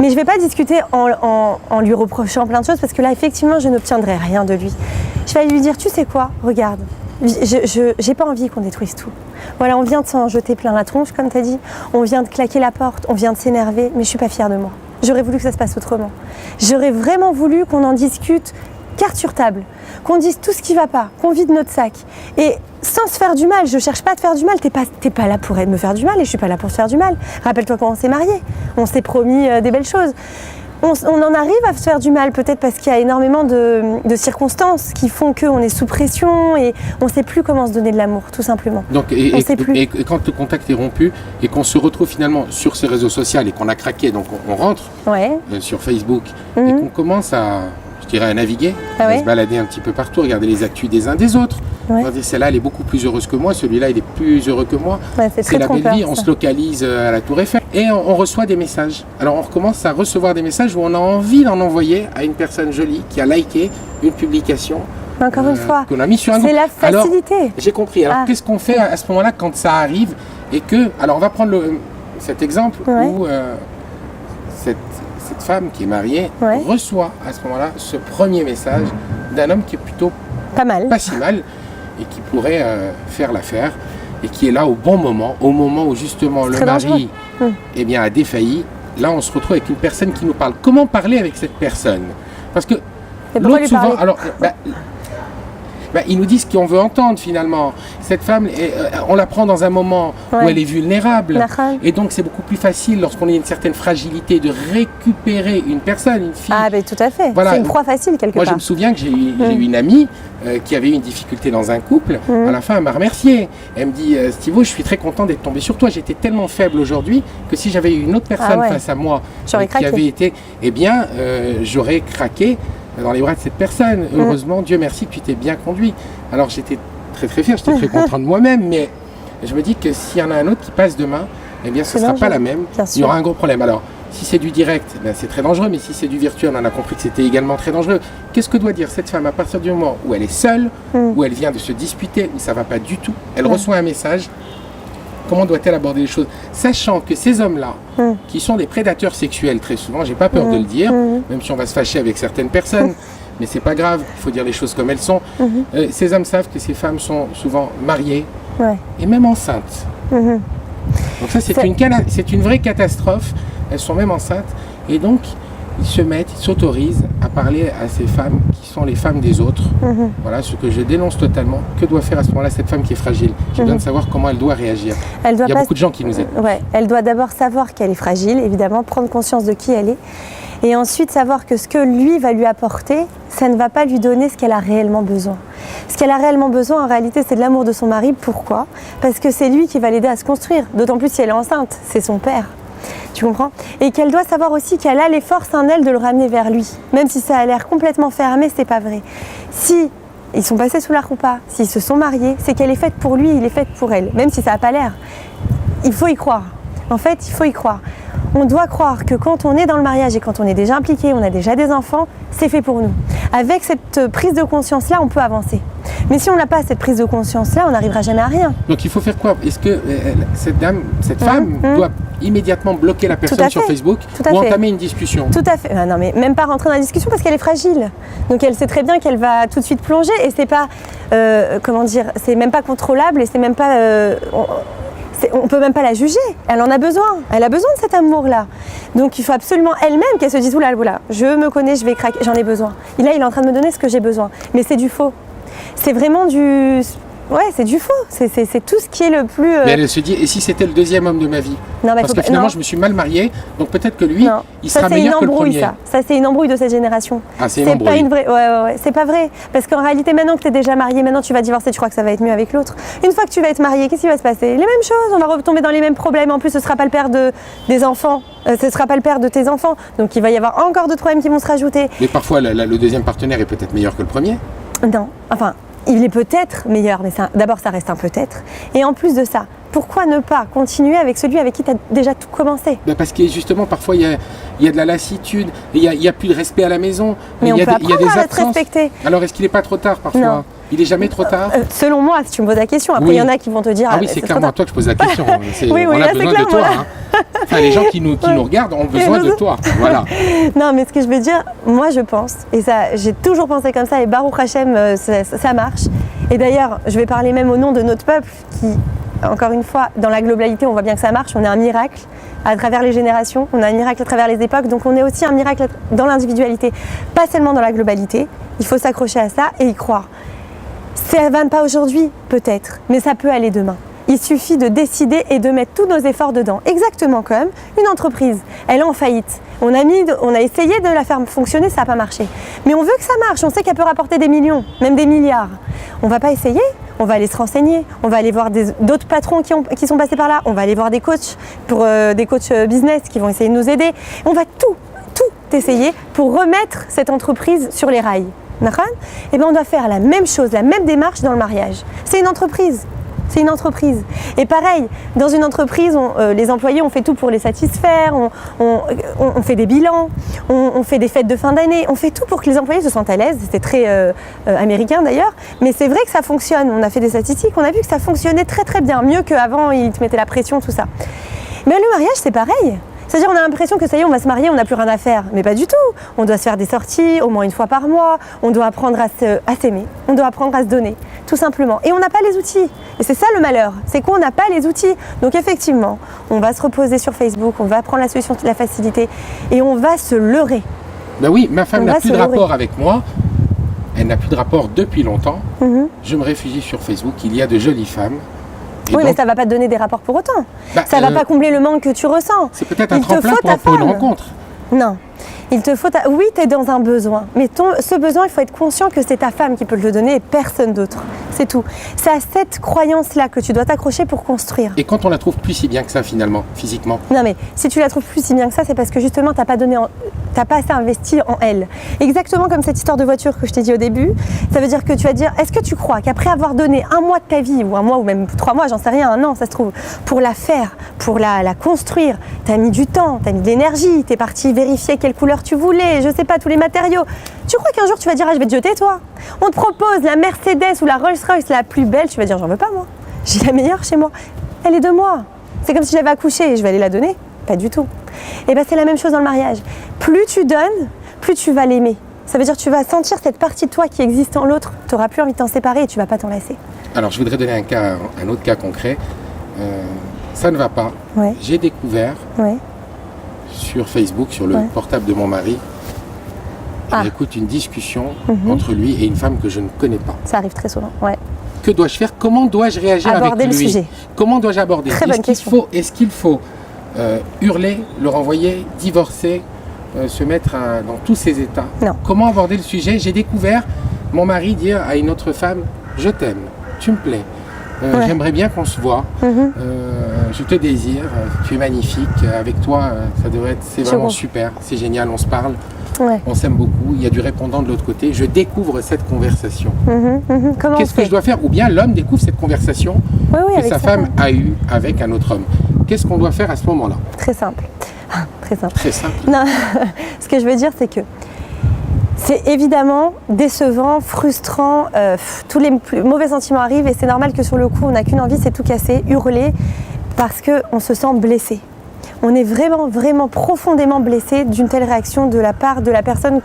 C: Mais je vais pas discuter en lui reprochant plein de choses parce que là effectivement je n'obtiendrai rien de lui. Je vais lui dire, tu sais quoi, regarde, j'ai pas envie qu'on détruise tout. Voilà, on vient de s'en jeter plein la tronche comme tu as dit, on vient de claquer la porte, on vient de s'énerver, mais je suis pas fière de moi. J'aurais voulu que ça se passe autrement. J'aurais vraiment voulu qu'on en discute carte sur table, qu'on dise tout ce qui va pas, qu'on vide notre sac. Et sans se faire du mal, je cherche pas à te faire du mal, t'es pas là pour me faire du mal et je suis pas là pour te faire du mal. Rappelle-toi quand on s'est mariés, on s'est promis des belles choses. On en arrive à se faire du mal peut-être parce qu'il y a énormément de circonstances qui font qu'on est sous pression et on ne sait plus comment se donner de l'amour, tout simplement.
B: Donc, et quand le contact est rompu et qu'on se retrouve finalement sur ces réseaux sociaux et qu'on a craqué, donc on rentre sur Facebook et qu'on commence à, je dirais, à naviguer, à se balader un petit peu partout, regarder les actus des uns des autres. Celle-là, elle est beaucoup plus heureuse que moi, celui-là, il est plus heureux que moi. C'est la belle vie, on se localise à la Tour Eiffel et on reçoit des messages. Alors on recommence à recevoir des messages où on a envie d'en envoyer à une personne jolie qui a liké une publication.
C: Encore une fois,
B: qu'on a mis sur un groupe.
C: c'est la facilité.
B: Alors, j'ai compris. Alors qu'est-ce qu'on fait à ce moment-là quand ça arrive et que, alors on va prendre cet exemple où cette femme qui est mariée reçoit à ce moment-là ce premier message d'un homme qui est plutôt pas si mal et qui pourrait faire l'affaire et qui est là au bon moment, au moment où justement le mari a défailli. Là, on se retrouve avec une personne qui nous parle. Comment parler avec cette personne? Parce que l'autre souvent, alors, ils nous disent ce qu'on veut entendre finalement. Cette femme, on la prend dans un moment où elle est vulnérable. Et donc c'est beaucoup plus facile lorsqu'on a une certaine fragilité de récupérer une personne, une fille.
C: Ah ben tout à fait,
B: voilà.
C: C'est une proie facile quelque part.
B: Moi je me souviens que j'ai eu une amie qui avait eu une difficulté dans un couple. À la fin elle m'a remercié. Elle me dit, Stivo, je suis très content d'être tombée sur toi. J'étais tellement faible aujourd'hui que si j'avais eu une autre personne face à moi qui avait été, j'aurais craqué dans les bras de cette personne. Heureusement, Dieu merci que tu t'es bien conduit. Alors j'étais très très fier, j'étais très content de moi-même, mais je me dis que s'il y en a un autre qui passe demain, ce ne sera pas la même. Il y aura un gros problème. Alors, si c'est du direct, c'est très dangereux, mais si c'est du virtuel, on en a compris que c'était également très dangereux. Qu'est-ce que doit dire cette femme à partir du moment où elle est seule, où elle vient de se disputer, où ça ne va pas du tout, elle reçoit un message? Comment doit-elle aborder les choses? Sachant que ces hommes-là, qui sont des prédateurs sexuels très souvent, j'ai pas peur de le dire, même si on va se fâcher avec certaines personnes, mais c'est pas grave, il faut dire les choses comme elles sont. Ces hommes savent que ces femmes sont souvent mariées et même enceintes. Donc ça, c'est une vraie catastrophe. Elles sont même enceintes et donc ils s'autorisent à parler à ces femmes qui sont les femmes des autres. Voilà ce que je dénonce totalement. Que doit faire à ce moment-là cette femme qui est fragile? J'ai besoin de savoir comment elle doit réagir. Il y a beaucoup de gens qui nous aident.
C: Elle doit d'abord savoir qu'elle est fragile, évidemment, prendre conscience de qui elle est. Et ensuite savoir que ce que lui va lui apporter, ça ne va pas lui donner ce qu'elle a réellement besoin. Ce qu'elle a réellement besoin, en réalité, c'est de l'amour de son mari. Pourquoi? Parce que c'est lui qui va l'aider à se construire. D'autant plus si elle est enceinte, c'est son père. Tu comprends? Et qu'elle doit savoir aussi qu'elle a les forces en elle de le ramener vers lui. Même si ça a l'air complètement fermé, c'est pas vrai. Si ils sont passés sous la roupa, s'ils se sont mariés, c'est qu'elle est faite pour lui, il est fait pour elle. Même si ça n'a pas l'air. Il faut y croire. En fait, il faut y croire. On doit croire que quand on est dans le mariage et quand on est déjà impliqué, on a déjà des enfants, c'est fait pour nous. Avec cette prise de conscience-là, on peut avancer. Mais si on n'a pas cette prise de conscience-là, on n'arrivera jamais à rien.
B: Donc il faut faire quoi? Est-ce que cette femme doit immédiatement bloquer la personne sur Facebook ou entamer une discussion?
C: Tout à fait. Non, mais même pas rentrer dans la discussion parce qu'elle est fragile. Donc elle sait très bien qu'elle va tout de suite plonger et c'est pas, c'est même pas contrôlable et c'est même pas... on peut même pas la juger, elle en a besoin, elle a besoin de cet amour-là. Donc il faut absolument elle-même qu'elle se dise, oula, je me connais, je vais craquer, j'en ai besoin. Et là, il est en train de me donner ce que j'ai besoin. Mais c'est du faux. C'est vraiment du... Ouais, c'est du faux. C'est tout ce qui est le plus...
B: Mais elle se dit, et si c'était le deuxième homme de ma vie? Parce que finalement, je me suis mal mariée, donc peut-être que lui, il sera meilleur que le premier. Ça, c'est une embrouille de cette génération. Ah, c'est une embrouille. Pas une vraie... Ouais, c'est pas vrai. Parce qu'en réalité, maintenant que tu es déjà marié, maintenant tu vas divorcer, tu crois que ça va être mieux avec l'autre. Une fois que tu vas être marié, qu'est-ce qui va se passer? Les mêmes choses, on va retomber dans les mêmes problèmes. En plus, ce sera pas le père des enfants. Ce sera pas le père de tes enfants. Donc il va y avoir encore d'autres problèmes qui vont se rajouter. Mais parfois, le deuxième partenaire est peut-être meilleur que le premier?
C: Non, enfin... il est peut-être meilleur, mais d'abord ça reste un peut-être. Et en plus de ça, pourquoi ne pas continuer avec celui avec qui tu as déjà tout commencé?
B: Parce que justement, parfois, il y a de la lassitude, il n'y a plus de respect à la maison,
C: Mais on
B: il y
C: peut
B: a des
C: apprendre à être
B: absences.
C: respecté.
B: Alors, est-ce qu'il n'est pas trop tard parfois?
C: Non.
B: Il n'est jamais trop tard?
C: Selon moi, si tu me poses la question, après
B: Oui.
C: il y en a qui vont te dire
B: Ah oui,
C: mais
B: c'est
C: trop
B: clairement à
C: tard.
B: toi que je pose la question.
C: Oui,
B: On
C: là,
B: a
C: c'est
B: besoin
C: clair,
B: de toi.
C: voilà.
B: Hein. Enfin, les gens qui nous regardent ont besoin de toi. Voilà.
C: Non, mais ce que je veux dire, moi je pense, et ça, j'ai toujours pensé comme ça, et Baruch Hashem, ça marche. Et d'ailleurs, je vais parler même au nom de notre peuple qui, encore une fois, dans la globalité, on voit bien que ça marche. On est un miracle à travers les générations, on a un miracle à travers les époques, donc on est aussi un miracle dans l'individualité, pas seulement dans la globalité. Il faut s'accrocher à ça et y croire. Ça ne va pas aujourd'hui, peut-être, mais ça peut aller demain. Il suffit de décider et de mettre tous nos efforts dedans. Exactement comme une entreprise. Elle est en faillite. On a essayé de la faire fonctionner, ça n'a pas marché. Mais on veut que ça marche, on sait qu'elle peut rapporter des millions, même des milliards. On ne va pas essayer, on va aller se renseigner, on va aller voir d'autres patrons qui sont passés par là, on va aller voir des coachs, des coachs business qui vont essayer de nous aider. On va tout essayer pour remettre cette entreprise sur les rails. Et bien on doit faire la même chose, la même démarche dans le mariage. C'est une entreprise. C'est une entreprise. Et pareil, dans une entreprise, les employés, on fait tout pour les satisfaire, on fait des bilans, on fait des fêtes de fin d'année, on fait tout pour que les employés se sentent à l'aise. C'est très américain d'ailleurs, mais c'est vrai que ça fonctionne. On a fait des statistiques, on a vu que ça fonctionnait très très bien, mieux qu'avant, ils te mettaient la pression, tout ça. Mais le mariage, c'est pareil. C'est-à-dire on a l'impression que ça y est, on va se marier, on n'a plus rien à faire. Mais pas du tout. On doit se faire des sorties au moins une fois par mois. On doit apprendre à s'aimer. On doit apprendre à se donner, tout simplement. Et on n'a pas les outils. Et c'est ça le malheur, c'est qu'on n'a pas les outils. Donc effectivement, on va se reposer sur Facebook, on va prendre la solution de la facilité et on va se leurrer.
B: Ben oui, ma femme
C: On
B: n'a
C: va
B: plus
C: se
B: de rapport
C: leurrer.
B: avec moi. Elle n'a plus de rapport depuis longtemps. Je me réfugie sur Facebook. Il y a de jolies femmes. Et
C: Oui,
B: donc,
C: mais ça ne va pas te donner des rapports pour autant.
B: Bah,
C: Ça ne va pas combler le manque que tu ressens.
B: c'est peut-être un
C: Il te
B: tremplin
C: faut ta
B: pour une
C: femme.
B: rencontre.
C: Non. Il te faut Oui, tu es dans un besoin. Mais ce besoin, il faut être conscient que c'est ta femme qui peut le donner et personne d'autre. C'est tout. C'est à cette croyance-là que tu dois t'accrocher pour construire.
B: Et quand on la trouve plus si bien que ça finalement, physiquement.
C: Non mais si tu la trouves plus si bien que ça, c'est parce que justement t'as pas assez investi en elle. Exactement comme cette histoire de voiture que je t'ai dit au début. Ça veut dire que tu vas dire, est-ce que tu crois qu'après avoir donné un mois de ta vie, ou un mois, ou même 3 mois, j'en sais rien, un an, ça se trouve, pour la faire, pour la construire, t'as mis du temps, t'as mis de l'énergie, t'es parti vérifier quelle couleur tu voulais, je sais pas, tous les matériaux. Tu crois qu'un jour tu vas dire, ah, je vais te jeter toi? On te propose la Mercedes ou la Rolls-Royce la plus belle, tu vas dire, j'en veux pas moi. J'ai la meilleure chez moi. Elle est de moi. C'est comme si j'avais accouché et je vais aller la donner. Pas du tout. Et bien c'est la même chose dans le mariage. Plus tu donnes, plus tu vas l'aimer. Ça veut dire que tu vas sentir cette partie de toi qui existe en l'autre. Tu n'auras plus envie de t'en séparer et tu vas pas t'en lasser.
B: Alors je voudrais donner un autre cas concret. Ça ne va pas.
C: Ouais.
B: J'ai découvert
C: Ouais.
B: sur Facebook, sur le
C: Ouais.
B: portable de mon mari,
C: Ah.
B: écoute, une discussion entre lui et une femme que je ne connais pas.
C: Ça arrive très souvent. Ouais.
B: Que dois-je faire? Comment dois-je réagir
C: Aborder
B: avec
C: le
B: lui?
C: sujet.
B: Comment dois-je aborder?
C: Très bonne question.
B: Est-ce qu'il faut hurler, le renvoyer, divorcer, se mettre dans tous ces états?
C: Non.
B: Comment aborder le sujet? J'ai découvert mon mari dire à une autre femme, je t'aime, tu me plais,
C: Ouais.
B: j'aimerais bien qu'on se voit, je te désire, tu es magnifique, avec toi, c'est vraiment
C: comprends.
B: super, c'est génial, on se parle,
C: Ouais.
B: on s'aime beaucoup, il y a du répondant de l'autre côté, je découvre cette conversation.
C: Comment
B: Qu'est-ce
C: on
B: que
C: fait?
B: je dois faire? Ou bien l'homme découvre cette conversation
C: Oui, oui,
B: que
C: avec
B: sa femme a eue avec un autre homme. Qu'est-ce qu'on doit faire à ce moment-là?
C: Très simple. Très simple.
B: Très simple.
C: Non, ce que je veux dire, c'est que c'est évidemment décevant, frustrant, tous les plus mauvais sentiments arrivent et c'est normal que sur le coup, on n'a qu'une envie, c'est tout casser, hurler, parce qu'on se sent blessé. On est vraiment, vraiment profondément blessé d'une telle réaction de la part de la personne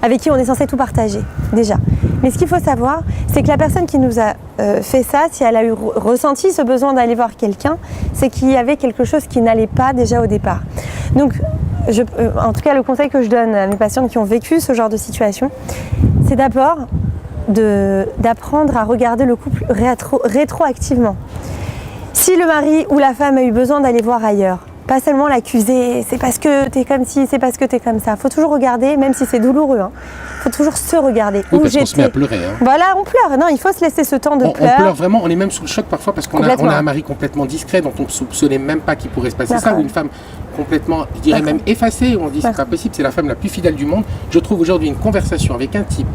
C: avec qui on est censé tout partager, déjà. Mais ce qu'il faut savoir, c'est que la personne qui nous a fait ça, si elle a ressenti ce besoin d'aller voir quelqu'un, c'est qu'il y avait quelque chose qui n'allait pas déjà au départ. Donc, en tout cas, le conseil que je donne à mes patientes qui ont vécu ce genre de situation, c'est d'abord d'apprendre à regarder le couple rétroactivement. Si le mari ou la femme a eu besoin d'aller voir ailleurs, pas seulement l'accuser, c'est parce que t'es comme ci, c'est parce que t'es comme ça. Faut toujours regarder, même si c'est douloureux, faut toujours se regarder.
B: Oui,
C: Où
B: parce qu'on se met à
C: j'étais.
B: pleurer. Hein.
C: Voilà, on pleure. Non, il faut se laisser ce temps de
B: On
C: pleurs.
B: pleure vraiment, on est même sous le choc parfois parce qu'on a
C: Complètement.
B: un mari complètement discret dont on ne soupçonnait même pas qu'il pourrait se passer ça,
C: D'accord.
B: ou une femme complètement, je dirais
C: D'accord.
B: même effacée, on se dit c'est pas
C: D'accord.
B: possible, c'est la femme la plus fidèle du monde. Je trouve aujourd'hui une conversation avec un type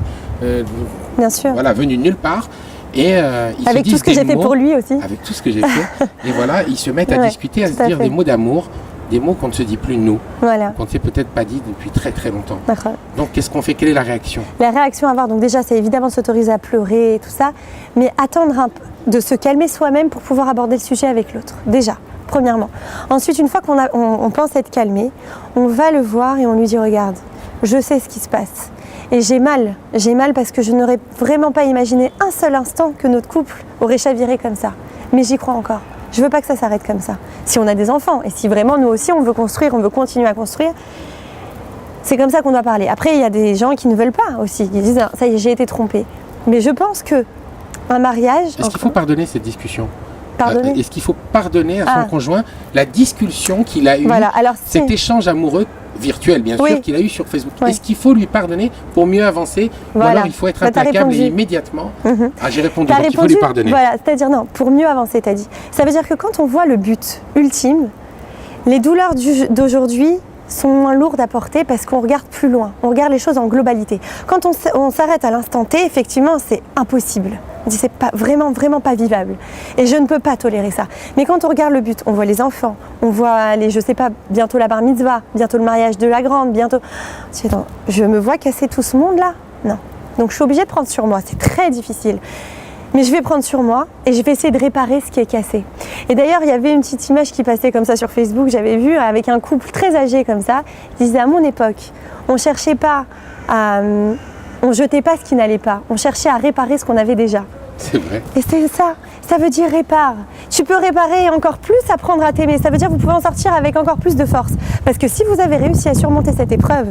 C: Bien sûr.
B: voilà, venu de nulle part. Et ils
C: Avec
B: se disent
C: tout ce que
B: des
C: j'ai fait
B: mots,
C: pour lui aussi.
B: avec tout ce que j'ai fait. Et voilà, ils se mettent à
C: Ouais,
B: discuter, à se
C: tout à
B: dire
C: fait.
B: des mots d'amour, des mots qu'on ne se dit plus nous,
C: Voilà.
B: qu'on ne s'est peut-être pas dit depuis très très longtemps.
C: D'accord.
B: Donc qu'est-ce qu'on fait? Quelle est la réaction?
C: La réaction à avoir, donc déjà, c'est évidemment s'autoriser à pleurer et tout ça, mais attendre un peu, de se calmer soi-même pour pouvoir aborder le sujet avec l'autre. Déjà, premièrement. Ensuite, une fois on pense être calmé, on va le voir et on lui dit, regarde, je sais ce qui se passe. Et j'ai mal parce que je n'aurais vraiment pas imaginé un seul instant que notre couple aurait chaviré comme ça. Mais j'y crois encore. Je veux pas que ça s'arrête comme ça. Si on a des enfants, et si vraiment nous aussi on veut construire, on veut continuer à construire, c'est comme ça qu'on doit parler. Après, il y a des gens qui ne veulent pas aussi, qui disent, ça y est, j'ai été trompée. Mais je pense que un mariage...
B: Est-ce qu'il faut pardonner cette discussion?
C: Pardonner.
B: Est-ce qu'il faut pardonner à son
C: Ah.
B: conjoint la discussion qu'il a eue,
C: Voilà, alors si...
B: cet échange amoureux virtuel bien
C: Oui.
B: sûr qu'il a eu sur Facebook?
C: Oui.
B: Est-ce qu'il faut lui pardonner pour mieux avancer? Ou
C: Voilà.
B: alors il faut être
C: Bah, t'as
B: implacable et
C: répondu.
B: immédiatement?
C: Mhm.
B: Ah, j'ai répondu,
C: T'as
B: donc il faut
C: répondu,
B: lui pardonner.
C: voilà, c'est-à-dire non, pour mieux avancer, t'as dit. Ça veut dire que quand on voit le but ultime, les douleurs d'aujourd'hui sont lourdes à porter parce qu'on regarde plus loin, on regarde les choses en globalité. Quand on s'arrête à l'instant T, effectivement, c'est impossible. On dit c'est pas vraiment pas vivable. Et je ne peux pas tolérer ça. Mais quand on regarde le but, on voit les enfants, on voit les, je sais pas, bientôt la bar mitzvah, bientôt le mariage de la grande, bientôt. Je me vois casser tout ce monde-là? Non. Donc je suis obligée de prendre sur moi. C'est très difficile. Mais je vais prendre sur moi et je vais essayer de réparer ce qui est cassé. Et d'ailleurs, il y avait une petite image qui passait comme ça sur Facebook, j'avais vu, avec un couple très âgé comme ça. Il disait, à mon époque, on cherchait pas à... On jetait pas ce qui n'allait pas, on cherchait à réparer ce qu'on avait déjà.
B: C'est vrai.
C: Et c'est ça veut dire répare. Tu peux réparer et encore plus apprendre à t'aimer, ça veut dire que vous pouvez en sortir avec encore plus de force. Parce que si vous avez réussi à surmonter cette épreuve,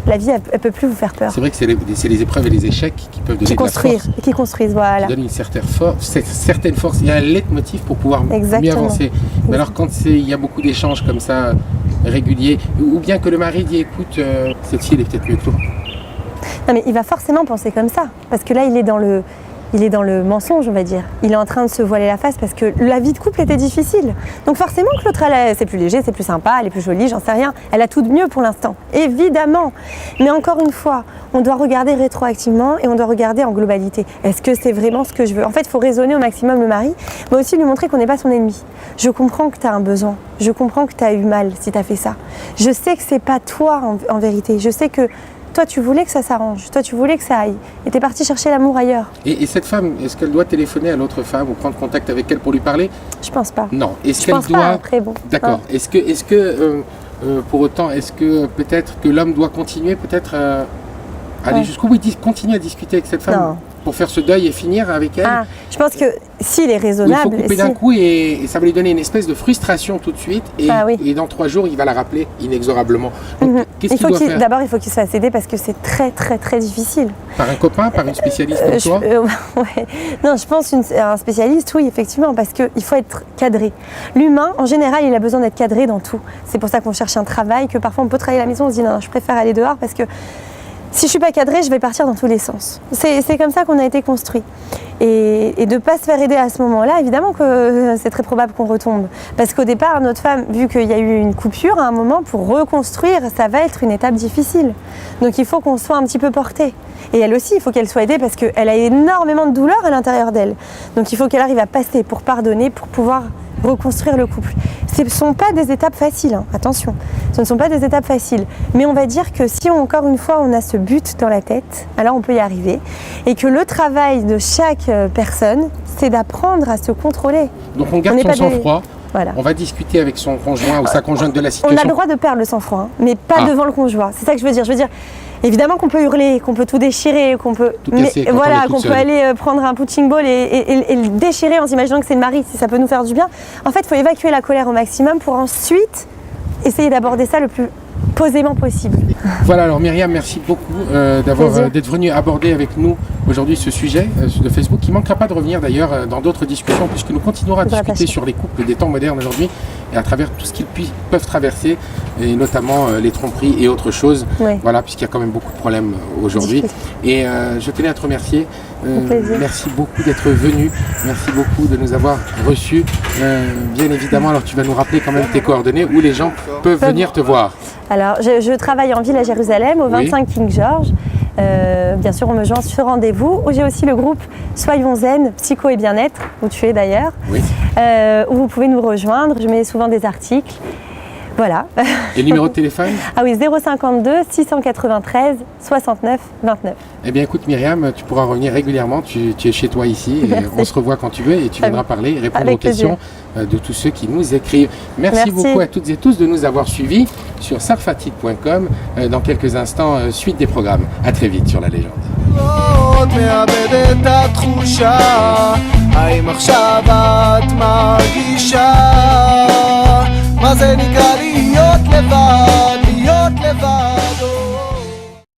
C: la vie, elle peut plus vous faire peur.
B: C'est vrai que c'est les épreuves et les échecs qui peuvent donner de la force,
C: Qui construisent, voilà.
B: qui donnent une certaine force. Il y a un leitmotiv pour pouvoir mieux
C: Exactement.
B: avancer. Mais alors quand il y a beaucoup d'échanges comme ça, réguliers, ou bien que le mari dit, écoute, cette fille elle est peut-être mieux que toi.
C: Non mais il va forcément penser comme ça, parce que là il est dans le mensonge, on va dire. Il est en train de se voiler la face parce que la vie de couple était difficile. Donc forcément que l'autre, c'est plus léger, c'est plus sympa, elle est plus jolie, j'en sais rien. Elle a tout de mieux pour l'instant, évidemment. Mais encore une fois, on doit regarder rétroactivement et on doit regarder en globalité. Est-ce que c'est vraiment ce que je veux? En fait, il faut raisonner au maximum le mari, mais aussi lui montrer qu'on n'est pas son ennemi. Je comprends que tu as un besoin, je comprends que tu as eu mal si tu as fait ça. Je sais que c'est pas toi en vérité, je sais que toi, tu voulais que ça s'arrange. Toi, tu voulais que ça aille. Et t'es parti chercher l'amour ailleurs.
B: Et cette femme, est-ce qu'elle doit téléphoner à l'autre femme ou prendre contact avec elle pour lui parler?
C: Je pense pas.
B: Non. Est-ce
C: Je
B: qu'elle
C: pense
B: doit...
C: pas, après, bon.
B: D'accord. Est-ce que pour autant, est-ce que peut-être que l'homme doit continuer peut-être à aller jusqu'au bout, continuer à discuter avec cette femme
C: Non.
B: pour faire ce deuil et finir avec elle?
C: Ah, je pense que s'il est
B: Ou il
C: raisonnable...
B: faut couper d'un coup et ça va lui donner une espèce de frustration tout de suite et,
C: Ah oui.
B: et dans 3 jours, il va la rappeler inexorablement. Donc, qu'est-ce qu'il doit faire?
C: D'abord, il faut qu'il se fasse aider parce que c'est très, très, très difficile.
B: Par un copain, par une spécialiste comme toi?
C: Ouais. Non, je pense un spécialiste, oui, effectivement, parce qu'il faut être cadré. L'humain, en général, il a besoin d'être cadré dans tout. C'est pour ça qu'on cherche un travail, que parfois on peut travailler à la maison, on se dit non, je préfère aller dehors parce que si je suis pas cadrée, je vais partir dans tous les sens. C'est comme ça qu'on a été construit. Et de ne pas se faire aider à ce moment-là, évidemment que c'est très probable qu'on retombe. Parce qu'au départ, notre femme, vu qu'il y a eu une coupure, à un moment, pour reconstruire, ça va être une étape difficile. Donc il faut qu'on soit un petit peu porté. Et elle aussi, il faut qu'elle soit aidée parce qu'elle a énormément de douleur à l'intérieur d'elle. Donc il faut qu'elle arrive à passer pour pardonner, pour pouvoir reconstruire le couple. Ce ne sont pas des étapes faciles, hein, attention. Ce ne sont pas des étapes faciles. Mais on va dire que si, encore une fois, on a ce but dans la tête, alors on peut y arriver. Et que le travail de chaque personne, c'est d'apprendre à se contrôler.
B: Donc on garde son sang-froid.
C: Voilà.
B: On va discuter avec son conjoint ou sa conjointe de la situation.
C: On a le droit de perdre le sang-froid, hein, mais pas devant le conjoint. C'est ça que je veux dire. Je veux dire, évidemment qu'on peut hurler, qu'on peut tout déchirer, qu'on peut,
B: tout casser,
C: mais voilà, qu'on peut aller prendre un punching ball et le déchirer en s'imaginant que c'est le mari, si ça peut nous faire du bien. En fait, il faut évacuer la colère au maximum pour ensuite essayer d'aborder ça le plus posément possible.
B: Voilà, alors Myriam, merci beaucoup d'être venue aborder avec nous aujourd'hui ce sujet de Facebook, qui ne manquera pas de revenir d'ailleurs dans d'autres discussions, puisque nous continuerons à discuter sur les couples des temps modernes aujourd'hui et à travers tout ce qu'ils peuvent traverser, et notamment les tromperies et autres choses.
C: Oui.
B: Voilà, puisqu'il y a quand même beaucoup de problèmes aujourd'hui. Et je tenais à te remercier. Merci beaucoup d'être venu. Merci beaucoup de nous avoir reçus. Bien évidemment, alors tu vas nous rappeler quand même tes coordonnées où les gens peuvent venir te voir.
C: Alors, je travaille en ville à Jérusalem, au 25 King George. Bien sûr, on me joint sur rendez-vous. J'ai aussi le groupe Soyons Zen, Psycho et Bien-être, où tu es d'ailleurs,
B: Oui.
C: où vous pouvez nous rejoindre. Je mets souvent des articles. Voilà.
B: Et le numéro de téléphone?
C: Ah oui, 052 693 69 29.
B: Eh bien écoute Myriam, tu pourras revenir régulièrement, tu es chez toi ici, et
C: Merci.
B: on se revoit quand tu veux et tu viendras parler et répondre
C: Avec
B: aux questions de tous ceux qui nous écrivent. Merci beaucoup à toutes et tous de nous avoir suivis sur sarfatit.com. Dans quelques instants, suite des programmes. À très vite sur La Légende.
A: עוד מאבד את התחושה, האם עכשיו את מרגישה